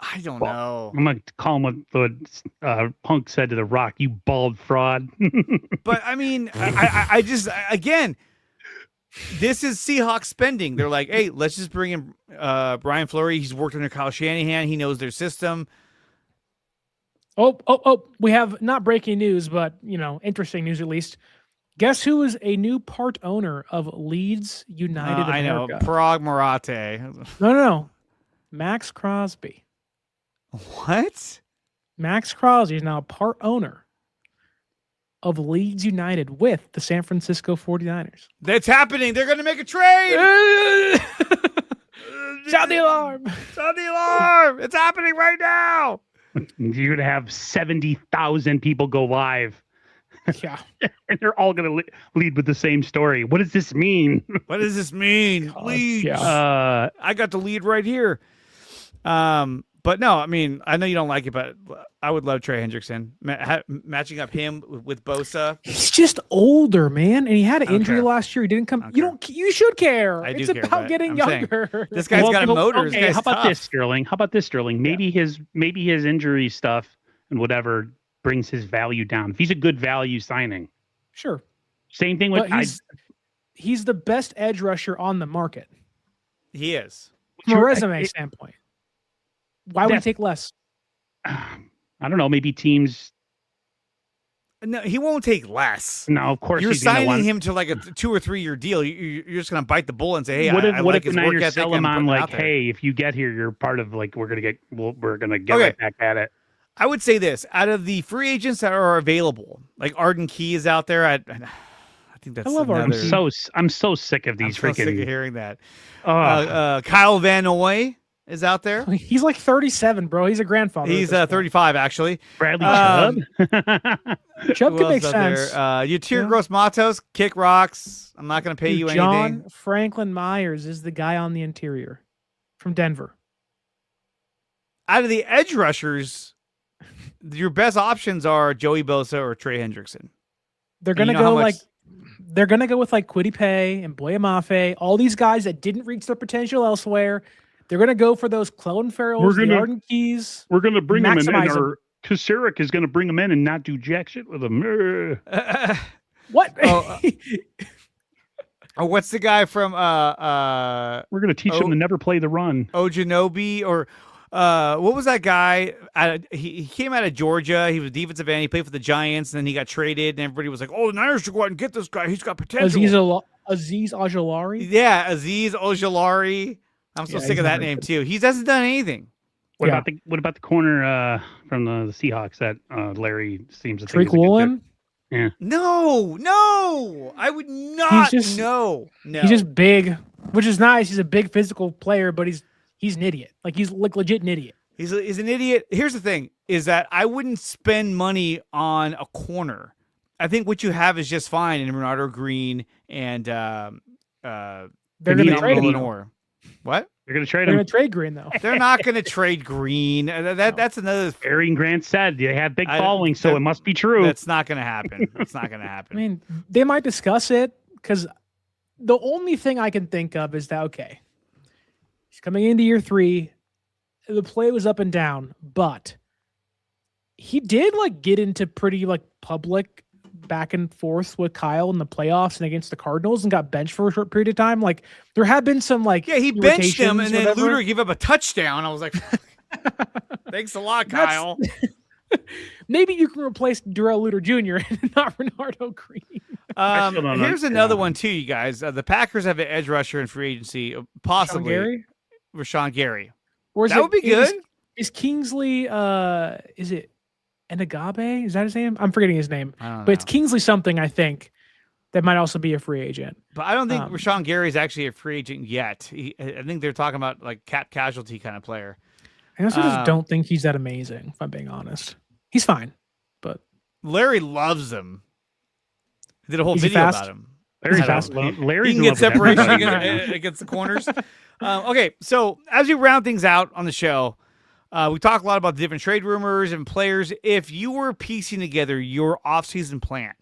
I don't know. I'm gonna call him what Punk said to The Rock. You bald fraud. But I mean, I just again, this is Seahawks spending. They're like, hey, let's just bring in Brian Fleury. He's worked under Kyle Shanahan. He knows their system. Oh, we have not breaking news, but, interesting news at least. Guess who is a new part owner of Leeds United I know, America? Parag Marate. No. Maxx Crosby. What? Maxx Crosby is now a part owner of Leeds United with the San Francisco 49ers. That's happening. They're going to make a trade. Sound the alarm. Sound the alarm. It's happening right now. You're gonna have 70,000 people go live, Yeah. and they're all gonna lead with the same story. What does this mean? What does this mean? Leads. yeah. I got the lead right here. But no, I mean, I know you don't like it, but I would love Trey Hendrickson matching up him with Bosa. He's just older, man, and he had an I don't injury care. last year. He didn't come. I don't You don't. You should care. I do It's care, about but getting I'm saying, younger. This guy's got a motor. This Okay, guy's how about tough. this, Sterling? How about this, Sterling? Maybe his injury stuff and whatever brings his value down. If he's a good value signing, Sure, same thing with but he's the best edge rusher on the market He is. from a resume standpoint. Why would he That's- take less? I don't know, maybe teams. No, he won't take less. No, of course You're he's gonna signing want him to like a 2 or 3 year deal. You're just going to bite the bullet and say, "Hey, what if, I what like if his the work Niners ethic." sell him and on put it like, out there. hey, if you get here, you're part of like we're gonna get Okay. right back at it. I would say this: out of the free agents that are available, like Arden Key is out there. I think that's I love Arden another. Key. I'm so sick of these I'm so sick of freaking. hearing that. Oh, Kyle Van Noy is out there. He's like 37, bro. He's a grandfather. He's 35 actually. Bradley Chubb. Chubb Who could else make is out sense. there? Yatir Yeah. Gross Matos, kick rocks. I'm not going to pay you John anything. Franklin Myers is the guy on the interior from Denver. Out of the edge rushers, your best options are Joey Bosa or Trey Hendrickson. They're And gonna you know how go much- they're gonna go with like Kwity Paye and Boye Mafe, all these guys that didn't reach their potential elsewhere. They're gonna go for those Clellan Farrells, the Arden Keys. We're gonna bring him in, Maximize him. or Kasarik is gonna bring him in and not do jack shit with him. What? Oh, or what's the guy from We're gonna teach him to never play the run. Ojanobi or what was that guy? He came out of Georgia. He was a defensive end. He played for the Giants, and then he got traded. And everybody was like, "Oh, the Niners should go out and get this guy. He's got potential." Aziz Ojolari. Yeah, Aziz Ojolari. I'm so sick he's of that not very name too. He hasn't done anything. What Yeah. about the corner from the Seahawks that Larry seems to think Drake is a good fit? Woolen. No, I would not. He's just- no. He's just big, which is nice. He's a big physical player, but he's an idiot. Like he's like legit an idiot. He's an idiot. Here's the thing: is that I wouldn't spend money on a corner. I think what you have is just fine in Bernardo Green and They're gonna Benito trade him. though. Lenore. What? You're gonna trade They're him. gonna trade Green though. They're not going to trade Green. That's another. Arian Grant said they have big I- following, so that- it must be true. That's not going to happen. It's not going to I happen. mean, they might discuss it because the only thing I can think of is that okay, he's coming into year 3. The play was up and down, but he did like get into pretty like public back and forth with Kyle in the playoffs and against the Cardinals and got benched for a short period of time. Like there have been some like Yeah, he benched him, and irritations, then whatever. Luter gave up a touchdown. I was like, "Thanks a lot, That's- Kyle." Maybe you can replace Darrell Luter Jr. and not Renardo Green. I still don't Here's know. another one too, you guys. The Packers have an edge rusher in free agency, possibly Gary? Rashawn Gary. Or is That it- would be is- good. Is Kingsley is it Enagabe? Is that his name? I'm forgetting his name. I don't But it's know. Kingsley something, I think, that might also be a free agent. But I don't think um, Rashawn Gary is actually a free agent yet. I think they're talking about like cap casualty kind of player. I also Um, just don't think he's that amazing, if I'm being honest. He's fine, but Larry loves him. He did a whole Is he video fast? about him. Larry's I don't fast. know. Larry's He can in get love with separation everybody. against the corners. Okay, so as we round things out on the show, we talk a lot about the different trade rumors and players. If you were piecing together your offseason plan,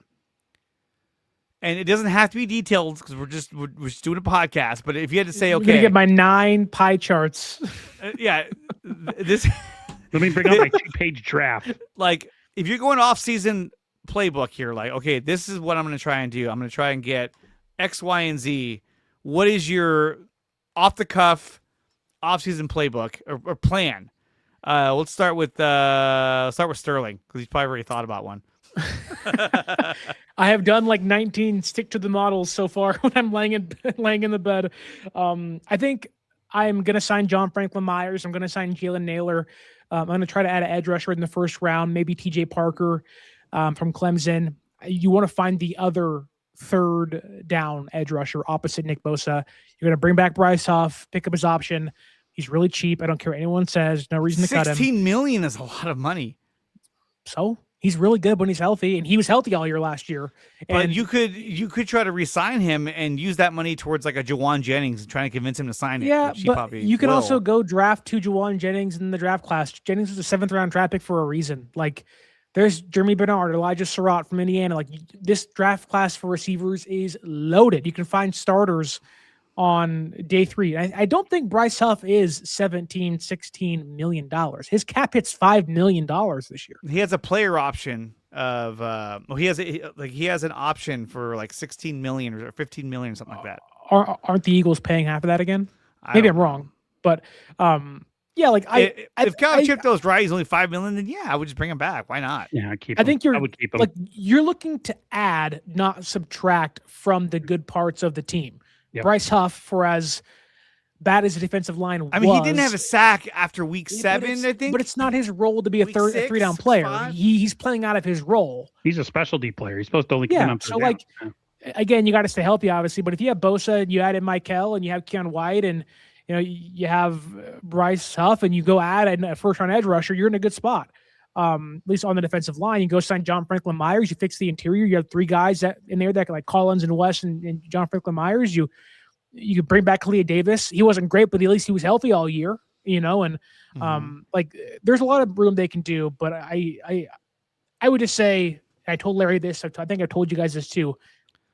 and it doesn't have to be detailed because we're just doing a podcast, but if you had to say, I'm gonna okay, get my 9 pie charts. yeah, this Let me bring up my 2-page draft. like if you're going off-season playbook here, like, okay, this is what I'm going to try and do. I'm going to try and get X, Y, and Z. What is your off-the-cuff off-season playbook or plan? Let's start with Sterling because he's probably already thought about one. I have done like 19 stick to the models so far when I'm laying in the bed. I think I'm gonna sign John Franklin Myers. I'm gonna sign Jalen Naylor. I'm gonna try to add an edge rusher in the first round, maybe TJ Parker from Clemson. You want to find the other third down edge rusher opposite Nick Bosa. You're gonna bring back Bryce Huff, pick up his option. He's really cheap. I don't care what anyone says. No reason to cut him. $16 million is a lot of money. So he's really good when he's healthy, and he was healthy all year last year. But And you could try to re-sign him and use that money towards like a Jawan Jennings and trying to convince him to sign it. yeah, which he but probably you can will. also go draft 2 Jawan Jennings in the draft class. Jennings was a 7th round draft pick for a reason. Like there's Jeremy Bernard, Elijah Surratt from Indiana. Like this draft class for receivers is loaded. You can find starters on day 3. I don't think Bryce Huff is $16 million. His cap hits $5 million this year. He has a player option of he has an option for like 16 million or 15 million or something like that. Aren't the Eagles paying half of that again? I Maybe don't I'm wrong, but Yeah, like if Kyle Chipto's right, he's only $5 million. Then yeah, I would just bring him back. Why not? Yeah, I think I would keep him. like you're looking to add, not subtract from the good parts of the team. Yep. Bryce Huff, for as bad as the defensive line I mean, he didn't have a sack after week 7, I think. But it's not his role to be a 3-down player. He's playing out of his role. He's a specialty player. He's supposed to only come up. So like, again, you got to stay healthy, obviously. But if you have Bosa and you added Michael and you have Keon White and you have Bryce Huff and you go add a first-round edge rusher, you're in a good spot. At least on the defensive line, you go sign John Franklin Myers. You fix the interior. You have 3 guys in there that like Collins and West and John Franklin Myers. You could bring back Kalia Davis. He wasn't great, but at least he was healthy all year. And like there's a lot of room they can do. But I would just say, I told Larry this. I think I told you guys this too.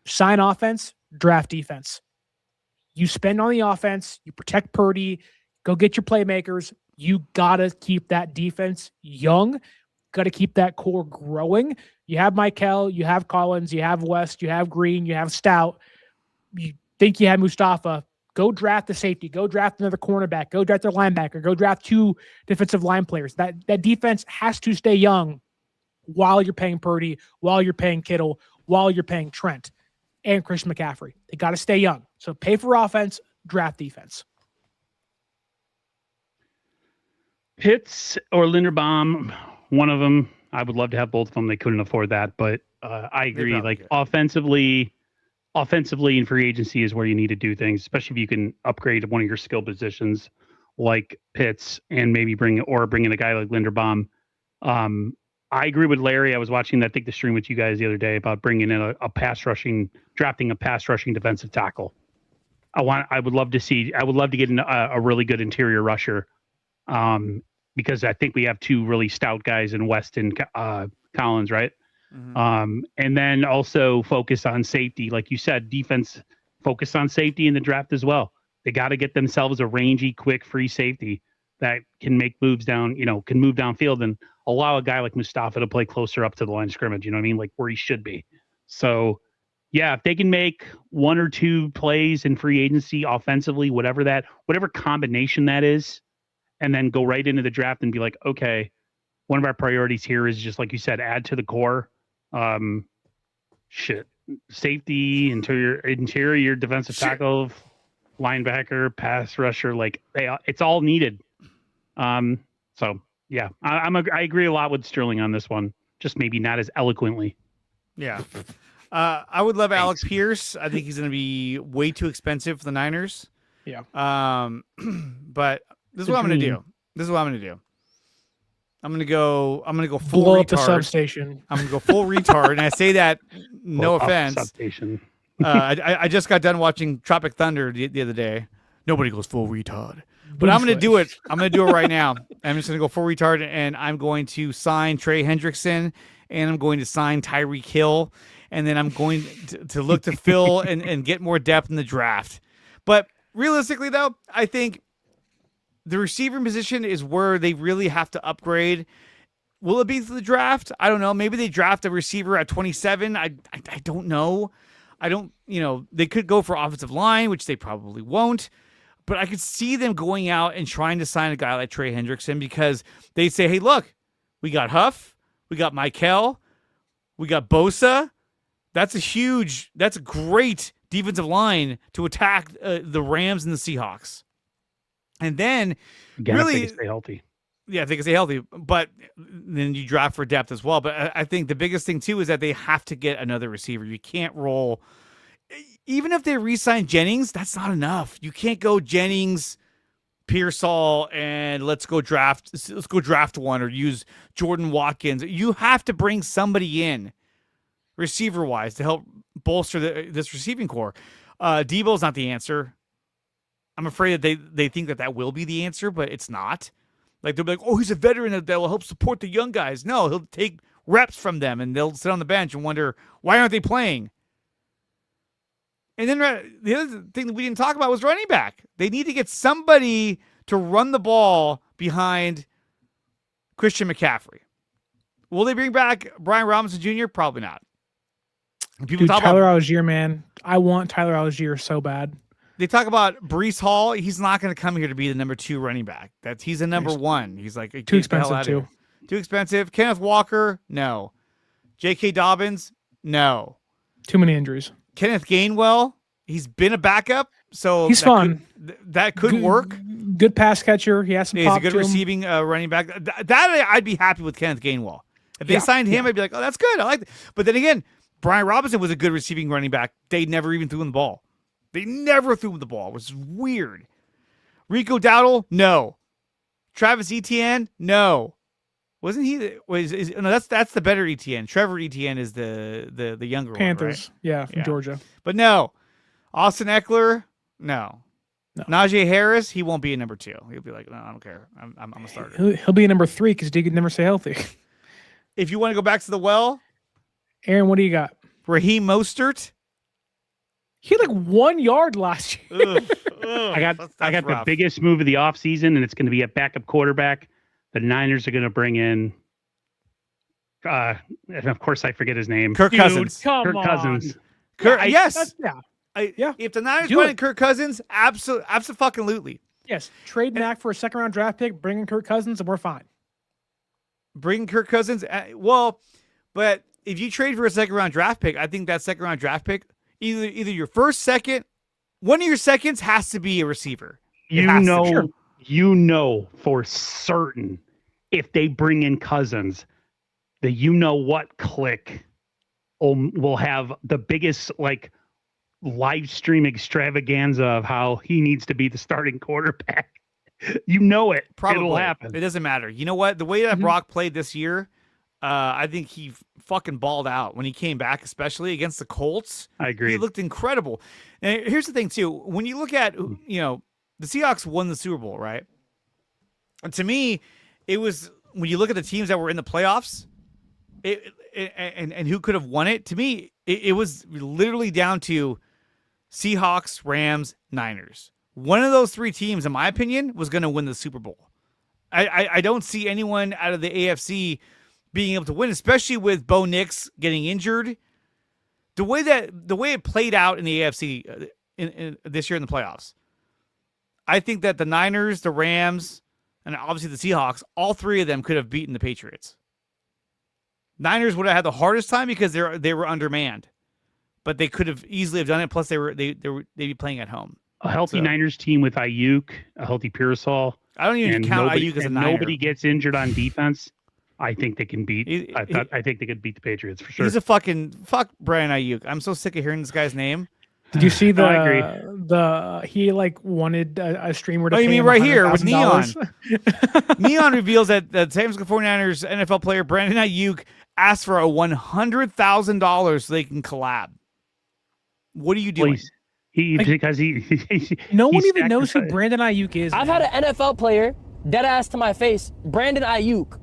Sign offense, draft defense. You spend on the offense, you protect Purdy, go get your playmakers. You got to keep that defense young, got to keep that core growing. You have Michael, you have Collins, you have West, you have Green, you have Stout. You think you have Mustafa, go draft the safety, go draft another cornerback, go draft their linebacker, go draft 2 defensive line players. That defense has to stay young while you're paying Purdy, while you're paying Kittle, while you're paying Trent and Christian McCaffrey. They got to stay young. So pay for offense, draft defense. Pitts or Linderbaum, one of them. I would love to have both of them. They couldn't afford that, but I agree. Like offensively in free agency is where you need to do things, especially if you can upgrade one of your skill positions like Pitts and maybe bring in a guy like Linderbaum. I agree with Larry. I was watching, I think, the stream with you guys the other day about bringing in drafting a pass rushing defensive tackle. I would love to get a really good interior rusher. Because I think we have 2 really stout guys in West and Collins, right? Mm-hmm. And then also focus on safety. Like you said, defense, focus on safety in the draft as well. They got to get themselves a rangy, quick, free safety that can make moves can move downfield and allow a guy like Mustafa to play closer up to the line of scrimmage, you know what I mean? Like where he should be. So, yeah, if they can make 1 or 2 plays in free agency offensively, whatever combination that is, and then go right into the draft and be like, okay, one of our priorities here is just like you said, add to the core. Safety, interior defensive tackle, linebacker, pass rusher, like it's all needed. So yeah, I agree a lot with Sterling on this one, just maybe not as eloquently. Yeah. I would love Alec Pierce. I think he's going to be way too expensive for the Niners. Yeah. But this is what I'm going to do. I'm going to go full blow retard. Up the substation. I'm going to go full retard. And I say that, no offense. Substation. I just got done watching Tropic Thunder the other day. Nobody goes full retard. But I'm going to do it. I'm going to do it right now. I'm just going to go full retard, and I'm going to sign Trey Hendrickson, and I'm going to sign Tyreek Hill, and then I'm going to look to fill and get more depth in the draft. But realistically, though, I think the receiver position is where they really have to upgrade. Will it be through the draft? I don't know. Maybe they draft a receiver at 27. I don't know. They could go for offensive line, which they probably won't. But I could see them going out and trying to sign a guy like Trey Hendrickson because they say, hey, look, we got Huff, we got Michael, we got Bosa. That's a great defensive line to attack the Rams and the Seahawks. And then again, really, if they can stay healthy. Yeah, if they can stay healthy. But then you draft for depth as well. But I think the biggest thing, too, is that they have to get another receiver. You can't roll. Even if they re-sign Jennings, that's not enough. You can't go Jennings, Pearsall, and let's go draft one or use Jordan Watkins. You have to bring somebody in receiver-wise to help bolster this receiving core. Debo's not the answer. I'm afraid that they think that will be the answer, but it's not. Like they'll be like, oh, he's a veteran that will help support the young guys. No, he'll take reps from them, and they'll sit on the bench and wonder, why aren't they playing? And then the other thing that we didn't talk about was running back. They need to get somebody to run the ball behind Christian McCaffrey. Will they bring back Brian Robinson Jr.? Probably not. Tyler Algier, man. I want Tyler Algier so bad. They talk about Breece Hall. He's not going to come here to be the number 2 running back. He's a number 1. He's like too expensive too. Too expensive. Kenneth Walker, no. J.K. Dobbins, no. Too many injuries. Kenneth Gainwell, he's been a backup, so he's fun. That could work. Good pass catcher. He has some. He's pop a good to receiving running back. That I'd be happy with Kenneth Gainwell. If they signed him, I'd be like, oh, that's good. I like it. But then again, Brian Robinson was a good receiving running back. They never even threw him the ball. They never threw him the ball, which is weird. Rico Dowdle, no. Travis Etienne, no. Wasn't he? No, that's the better Etienne. Trevor Etienne is the younger Panthers, one, right? from Georgia. But no. Austin Eckler, no. Najee Harris, he won't be a number 2. He'll be like, no, I don't care. I'm a starter. He'll be a number 3 because he could never stay healthy. If you want to go back to the well, Aaron, what do you got? Raheem Mostert. He had like 1 yard last year. I got the biggest move of the offseason, and it's going to be a backup quarterback. The Niners are going to bring in, and of course I forget his name. Kirk Cousins. Come on. Cousins. Yes. Yeah. If the Niners bring in Kirk Cousins, absolutely. Yes. Trade Mac for a 2nd-round draft pick, bring in Kirk Cousins, and we're fine. Bring Kirk Cousins. But if you trade for a 2nd-round draft pick, I think that 2nd-round draft pick, either your first, second, one of your seconds has to be a receiver. You know for certain if they bring in Cousins, the what click will have the biggest live stream extravaganza of how he needs to be the starting quarterback. You know it. Probably. It'll happen. It doesn't matter. You know what? The way that Brock played this year, I think he fucking balled out when he came back, especially against the Colts. I agree. He looked incredible. And here's the thing, too. When you look at, the Seahawks won the Super Bowl, right? And to me, it was, when you look at the teams that were in the playoffs, and who could have won it, to me, it was literally down to Seahawks, Rams, Niners. One of those 3 teams, in my opinion, was going to win the Super Bowl. I don't see anyone out of the AFC being able to win, especially with Bo Nix getting injured. The way it played out in the AFC in this year in the playoffs, I think that the Niners, the Rams, and obviously the Seahawks, all 3 of them could have beaten the Patriots. Niners would have had the hardest time because they were undermanned, but they could have easily have done it. Plus, they'd be playing at home. A healthy Niners team with Ayuk, a healthy Pearsall. I don't even count Ayuk as a Niner. Nobody gets injured on defense. I think they can beat. I think they could beat the Patriots for sure. He's a fuck Brian Ayuk. I'm so sick of hearing this guy's name. Did you see I agree. he wanted a streamer to? Oh, you mean right here with Neon? $100,000? Neon reveals that the San Francisco 49ers NFL player Brandon Ayuk asked for a $100,000 so they can collab. What are you doing? Please. Because no one even knows who Brandon Ayuk is. I've had an NFL player dead ass to my face, Brandon Ayuk,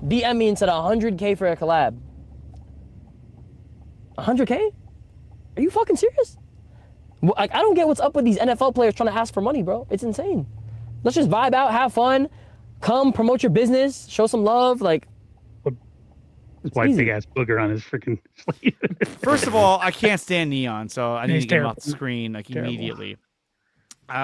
DM me and said $100K for a collab. $100K? Are you fucking serious? I don't get what's up with these NFL players trying to ask for money, bro. It's insane. Let's just vibe out, have fun, come promote your business, show some love. His white big ass booger on his freaking sleeve. First of all, I can't stand Neon, so I need to get him off the screen immediately.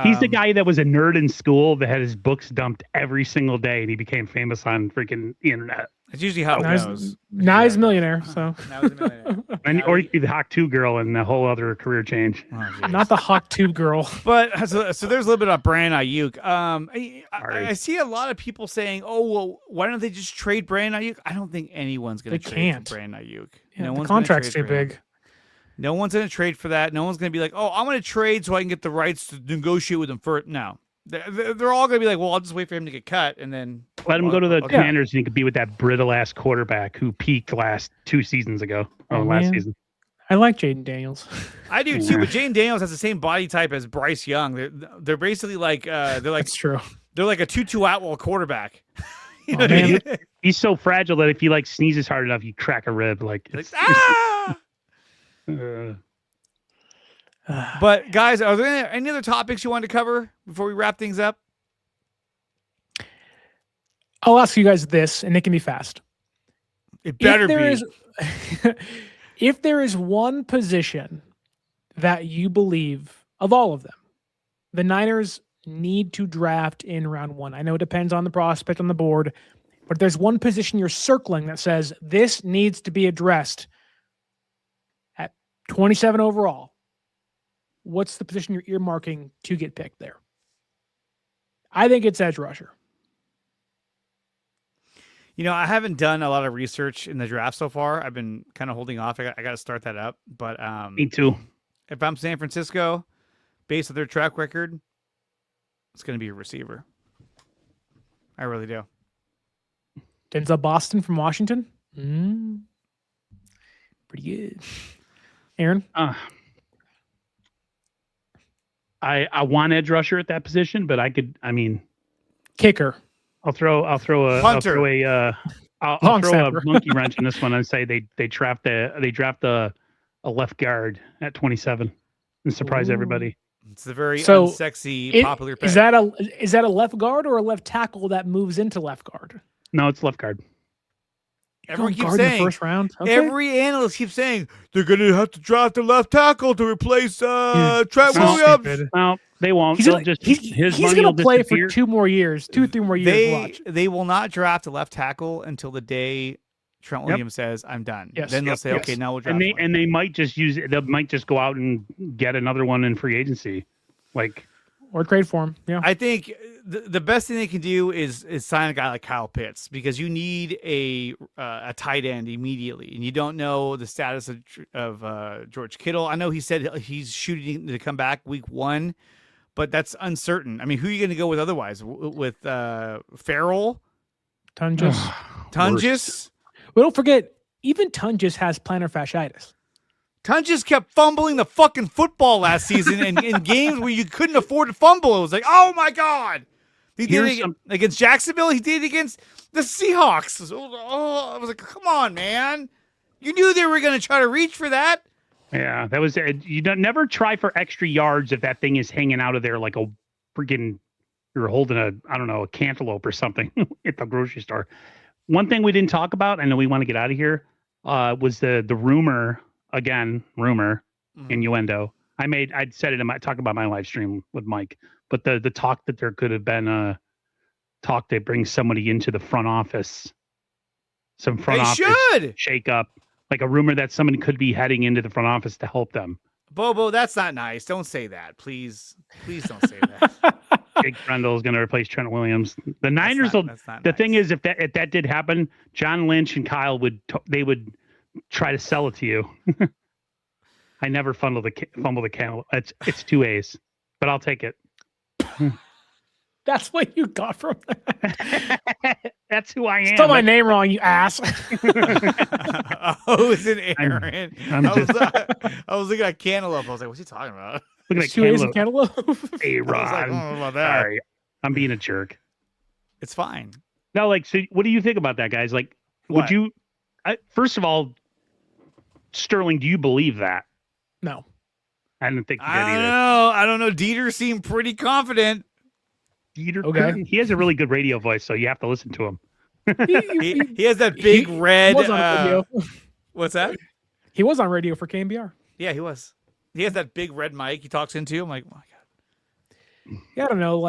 He's the guy that was a nerd in school that had his books dumped every single day, and he became famous on freaking the internet. That's usually how it goes. Now he's a millionaire, so. Now he's a millionaire. Or you could be the Hawk 2 girl and a whole other career change. Oh, not the Hawk 2 girl. But so there's a little bit about Brandon Ayuk. I see a lot of people saying, "Oh, well, why don't they just trade Brandon Ayuk?" I don't think anyone's going to trade for Brandon Ayuk. Yeah, the contract's too big. No one's going to trade for that. No one's going to be like, "Oh, I'm going to trade so I can get the rights to negotiate with him first." No. They're all going to be like, well, I'll just wait for him to get cut and then let him go to the Commanders and he could be with that brittle ass quarterback who peaked last 2 seasons ago. Last season. I like Jaden Daniels. I do too, but Jaden Daniels has the same body type as Bryce Young. They're basically like That's true. They're like a Tutu Atwell quarterback. You know what I mean? He's so fragile that if he sneezes hard enough, you crack a rib. But guys, are there any other topics you wanted to cover before we wrap things up? I'll ask you guys this, and it can be fast. It better be. If there is one position that you believe, of all of them, the Niners need to draft in round 1. I know it depends on the prospect on the board, but there's one position you're circling that says this needs to be addressed at 27 overall. What's the position you're earmarking to get picked there? I think it's edge rusher. I haven't done a lot of research in the draft so far. I've been kind of holding off. I got to start that up. But me too. If I'm San Francisco, based on their track record, it's going to be a receiver. I really do. Denzel Boston from Washington. Pretty good. Aaron? I want edge rusher at that position, but Kicker. I'll throw a monkey wrench in this one and say they draft a left guard at 27 and surprise everybody. It's a very unsexy, popular pick. Is that a left guard or a left tackle that moves into left guard? No, it's left guard. Everyone keeps guard saying in the first round. Okay. Every analyst keeps saying they're going to have to draft a left tackle to replace Trent Williams. No, they won't. He's going to play for 2 more years, 2-3 more years. They will not draft a left tackle until the day Trent Williams says, "I'm done." Yes. Then they'll say, "Okay, now we'll draft." And they might just they might just go out and get another one in free agency, or trade for him. Yeah, I think the best thing they can do is sign a guy like Kyle Pitts, because you need a tight end immediately, and you don't know the status of George Kittle. I know he said he's shooting to come back week 1, but that's uncertain. I mean, who are you going to go with otherwise? With Farrell, Tungus. Well, don't forget, even Tungus has plantar fasciitis. Tungus kept fumbling the fucking football last season in games where you couldn't afford to fumble. It was like, oh my God. He did it against Jacksonville. He did it against the Seahawks. I was like, come on, man. You knew they were going to try to reach for that. Yeah, that was you don't never try for extra yards if that thing is hanging out of there like a freaking you're holding a cantaloupe or something at the grocery store. One thing we didn't talk about, I know we want to get out of here, was the rumor, innuendo. I'd said it in my talk about my live stream with Mike, but the talk that there could have been talk that brings somebody into the front office, some front office shake up, like a rumor that somebody could be heading into the front office to help them. Bobo, that's not nice. Don't say that, please. Please don't say that. Jake Brendel is going to replace Trent Williams. The Niners thing is, if that did happen, John Lynch and Kyle would try to sell it to you. I never fumble the can. It's 2 A's, but I'll take it. That's what you got from that. That's who I am. Spell my name wrong, you ass. Oh, is it Aaron? I was looking at cantaloupe. I was like, what's he talking about? Looking at 2 A's in cantaloupe. Hey, Ron. I don't know about that. Sorry. I'm being a jerk. It's fine. No, so what do you think about that, guys? Would you, first of all, Sterling, do you believe that? No. I didn't think you did either. I don't know. Dieter seemed pretty confident. Dieter, okay. He has a really good radio voice, so you have to listen to him. He has that big red. He was on radio. What's that? He was on radio for KMBR. Yeah, he was. He has that big red mic he talks into. I'm like, oh my God. Yeah, I don't know.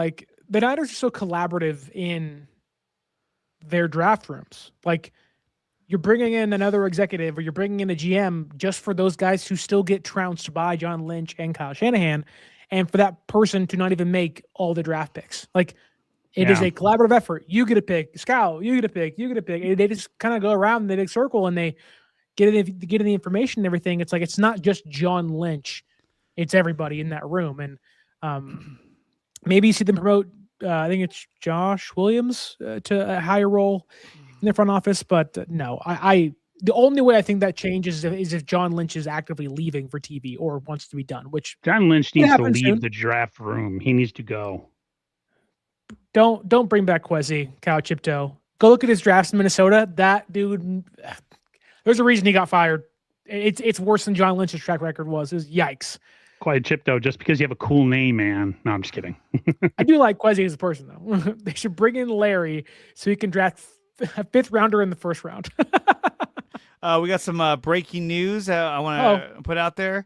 The Niners are so collaborative in their draft rooms. You're bringing in another executive or you're bringing in a GM just for those guys who still get trounced by John Lynch and Kyle Shanahan, and for that person to not even make all the draft picks. It is a collaborative effort. You get a pick, scout. You get a pick. You get a pick. They just kind of go around in the big circle and they get in the information and everything. It's it's not just John Lynch; it's everybody in that room. And maybe you see them promote. I think it's Josh Williams to a higher role in the front office. But no, the only way I think that changes is if John Lynch is actively leaving for TV or wants to be done. Which John Lynch needs to leave the draft room. He needs to go. Don't bring back Kwesi, Kyle Chipto. Go look at his drafts in Minnesota. That dude, there's a reason he got fired. It's worse than John Lynch's track record was. It was yikes. Quiet Chipto, just because you have a cool name, man. No, I'm just kidding. I do like Kwesi as a person, though. They should bring in Larry so he can draft a 5th rounder in the 1st round. We got some breaking news I want to put out there.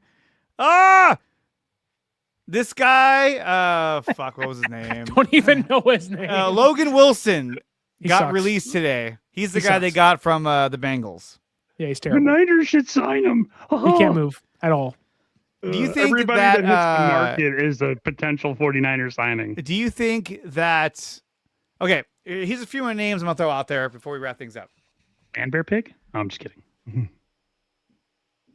This guy, fuck, what was his name? Don't even know his name. Logan Wilson He got sucks. released today. He's the He guy they sucks. got from the Bengals. Yeah, he's The terrible. Niners should sign him. He can't move at all. Do you think everybody that, that hits the market is a potential 49er signing? Do you think that? Okay, here's a few more names I'm gonna throw out there before we wrap things up. And Bear Pig? Oh, I'm just kidding.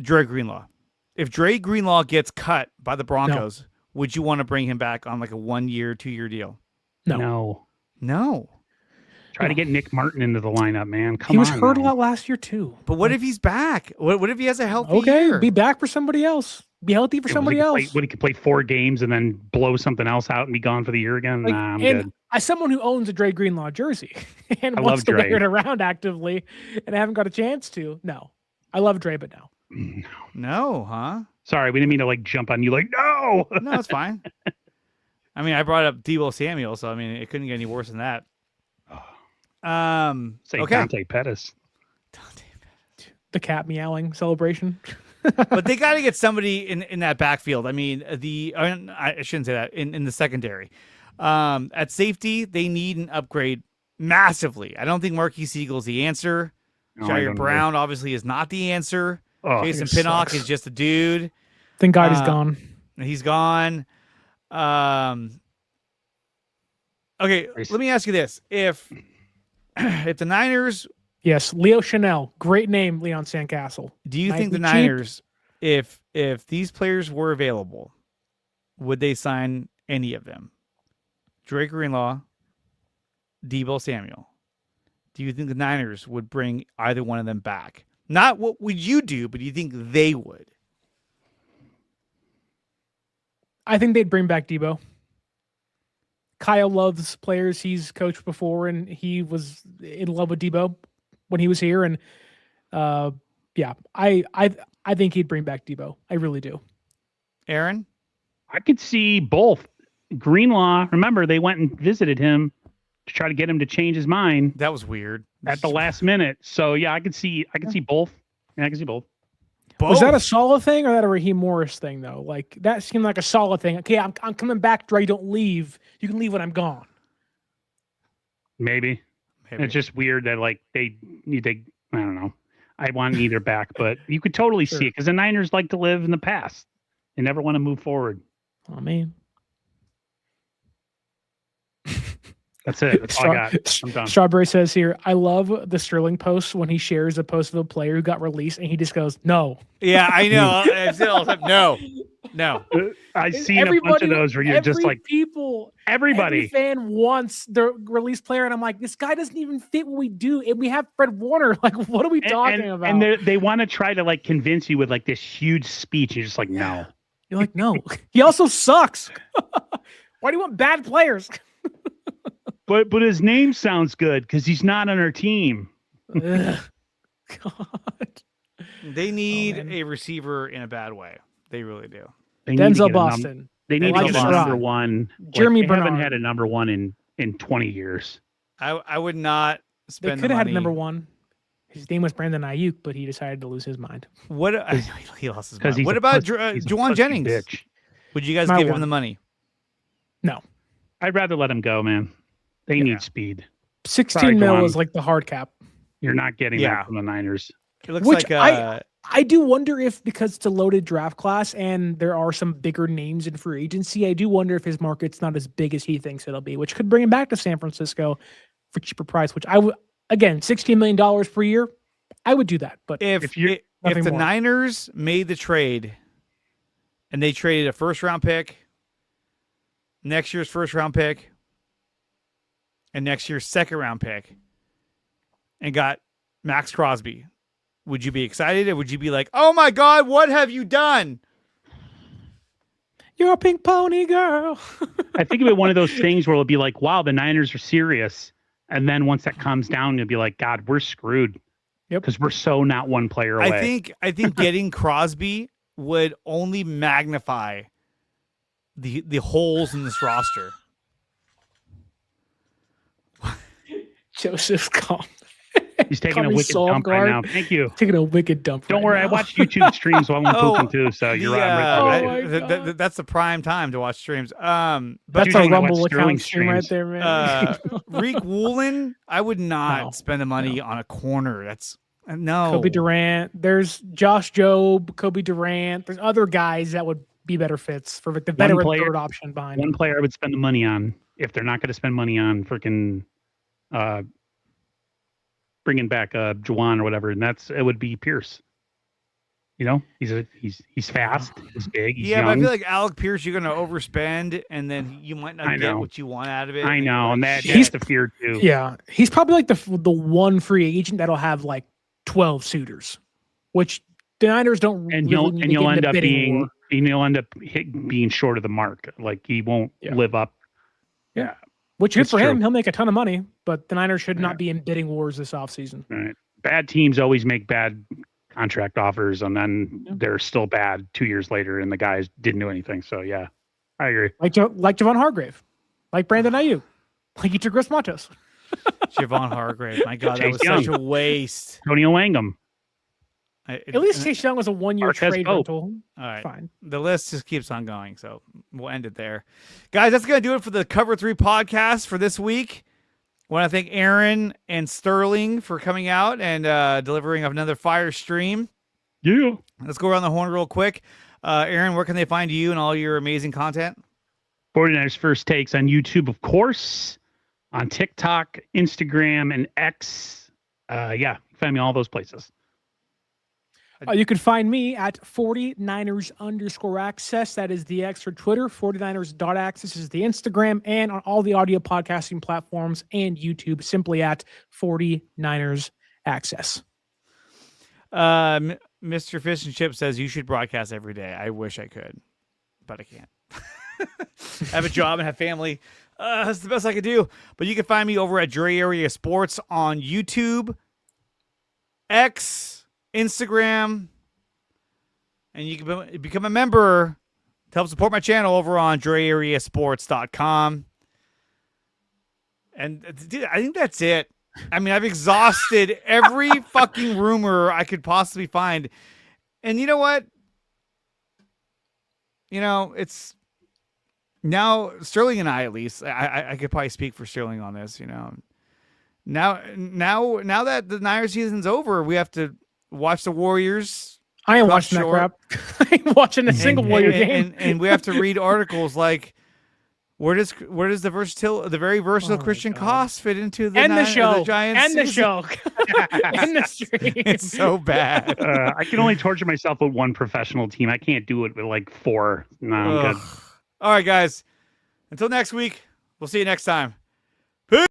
Dre Greenlaw. If Dre Greenlaw gets cut by the Broncos, would you want to bring him back on like a 1 year, 2 year deal? No. No. Try to get Nick Martin into the lineup, man. Come on. He was hurt a man. lot last year too. But what if he's back? What if he has a healthy Okay, year? be back for somebody else. Be healthy for somebody else. He could play 4 games and then blow something else out and be gone for the year again? Like, Nah, I'm and good. as someone who owns a Dre Greenlaw jersey and I wants love to Dre. wear it around actively, and I haven't got a chance to, no. I love Dre, but no. No, huh? Sorry, we didn't mean to like jump on you like, no! No, it's fine. I mean, I brought up Deebo Samuel, so I mean, it couldn't get any worse than that. Say Okay. Dante Pettis. The cat meowing celebration. But they got to get somebody in that backfield. I mean, I shouldn't say that in the secondary. At safety, they need an upgrade massively. I don't think Marquise Eagle's the answer. No, I Jair don't Brown obviously is not the answer. Oh, Jason it Pinnock sucks. is just a dude. Thank God he's Uh, gone. He's gone. Okay, let me ask you this: if the Niners, Yes, Leo Chanel. Great name, Leon Sandcastle. do you Might think the be cheap. Niners, if these players were available, would they sign any of them? Drake Greenlaw, Deebo Samuel. Do you think the Niners would bring either one of them back? Not what would you do, but do you think they would? I think they'd bring back Debo. Kyle loves players he's coached before, and he was in love with Debo when he was here. And yeah, I think he'd bring back Debo. I really do. Aaron? I could see both. Greenlaw, remember, they went and visited him to try to get him to change his mind That was weird. at the last minute. So yeah, I could see both. Yeah, I can see both. Was that a Both. Saleh thing or that a Raheem Morris thing though? Like that seemed like a Saleh thing. Okay, I'm coming back, Dre. Don't leave. You can leave when I'm gone. Maybe. Maybe. It's just weird that like they I don't know. I want neither back, but you could totally Sure. see it because the Niners like to live in the past. They never want to move forward. Oh man. That's it. That's all I got. I'm done. Strawberry says here, I love the Sterling post when he shares a post of a player who got released and he just goes, no. Yeah, I know. I say it all the time. No. I've seen a bunch of those where you're just like every everybody. fan wants the released player, and I'm like, this guy doesn't even fit what we do, and we have Fred Warner. Like, what are we talking about? And they want to try to like convince you with like this huge speech. You're just like, no. You're like, no. He also sucks. Why do you want bad players? But his name sounds good because he's not on our team. Ugh. God. They need man. a receiver in a bad way. They really do. They need to Denzel get Boston. They need Denzel to get a Boston. number one. Jeremy they haven't Bernard. had a number one in 20 years. I would not They spend could the have had money. a number one. His name was Brandon Ayuk, but he decided to lose his mind. What? He lost his Because mind. What about Juwan Jennings? Bitch. Would you guys My give him one. the money? No. I'd rather let him go, man. They Yeah. need speed. 16 Sorry, mil Juwan. is like the hard cap. You're not getting Yeah. that from the Niners. It looks Which like I do wonder if, because it's a loaded draft class and there are some bigger names in free agency, I do wonder if his market's not as big as he thinks it'll be, which could bring him back to San Francisco for cheaper price, which I would, again, $16 million per year, I would do that. But if you're- if nothing the more. Niners made the trade and they traded a first round pick, next year's first round pick, and next year's second round pick, and got Maxx Crosby, would you be excited, or would you be like, "Oh my God, what have you done?" you're a pink pony girl. I think of it one of those things where it'll be like, wow, the Niners are serious. And then once that comes down, you'll be like, God, we're screwed. Yep. Because we're so not one player away. I think getting Crosby would only magnify the holes in this roster. Joseph Coleman. He's taking Call a me wicked Solve dump right Guard. now. Thank you. Taking a wicked dump. Don't right worry, I now. watch YouTube streams while I'm pooping too. So you're right. Oh my God. that's the prime time to watch streams. That's Dude, a I watch Rumble Sterling account stream right streams. there, man. Reek Woolen, I would not No. spend the money on a corner. That's no. Kobe Durant. There's Josh Jobe, Kobe Durant. There's other guys that would be better fits for the veteran player- third option behind One him. player I would spend the money on if they're not going to spend money on freaking bringing back Juwan or whatever, and it would be Pierce. You know, he's fast, he's big, he's yeah, young. but I feel like Alec Pierce, you're going to overspend, and then you might not I get know. what you want out of it. I know, and that's He's- the fear too. Yeah, he's probably like the one free agent that'll have like 12 suitors, which the Niners don't. And really need to you'll get end into up bidding being war. you'll end up being short of the mark. Like he won't Yeah. live up. Which good It's for him. true. He'll make a ton of money, but the Niners should Yeah. not be in bidding wars this offseason. Right. Bad teams always make bad contract offers, and then they're still bad 2 years later, and the guys didn't do anything. So yeah, I agree. Like Javon Hargrave, like Brandon Ayuk, like Chris Matos. Javon Hargrave. My God, that Chase was such Young. a waste. Tony Langham. At least Chase Young was a one-year Marquez trade Pope. rental. All right. Fine. The list just keeps on going, so we'll end it there. Guys, that's going to do it for the Cover 3 podcast for this week. I want to thank Aaron and Sterling for coming out and delivering another fire stream. Yeah. Let's go around the horn real quick. Aaron, where can they find you and all your amazing content? 49ers First Takes on YouTube, of course, on TikTok, Instagram, and X. Find me all those places. You can find me at 49ers_access. That is the X for Twitter. 49ers.access is the Instagram, and on all the audio podcasting platforms and YouTube, simply at 49ers access. Mr. Fish and Chip says you should broadcast every day. I wish I could, but I can't. I have a job and have family. That's the best I could do. But you can find me over at Dre Area Sports on YouTube, X, Instagram, and you can become a member to help support my channel over on DreAreaSports.com. And dude, I think that's it. I mean, I've exhausted every fucking rumor I could possibly find. And you know what? You know, it's now Sterling and I, at least, I could probably speak for Sterling on this, you know. Now that the Niners season's over, we have to watch the Warriors. I ain't Cut watching short. that crap. I ain't watching a single Warrior game. And we have to read articles like, where does the very versatile Christian Koss fit into the End the show. Giants? End the season? show. End the stream. It's so bad. I can only torture myself with one professional team. I can't do it with like four. No, I'm good. All right, guys. Until next week, we'll see you next time. Peace.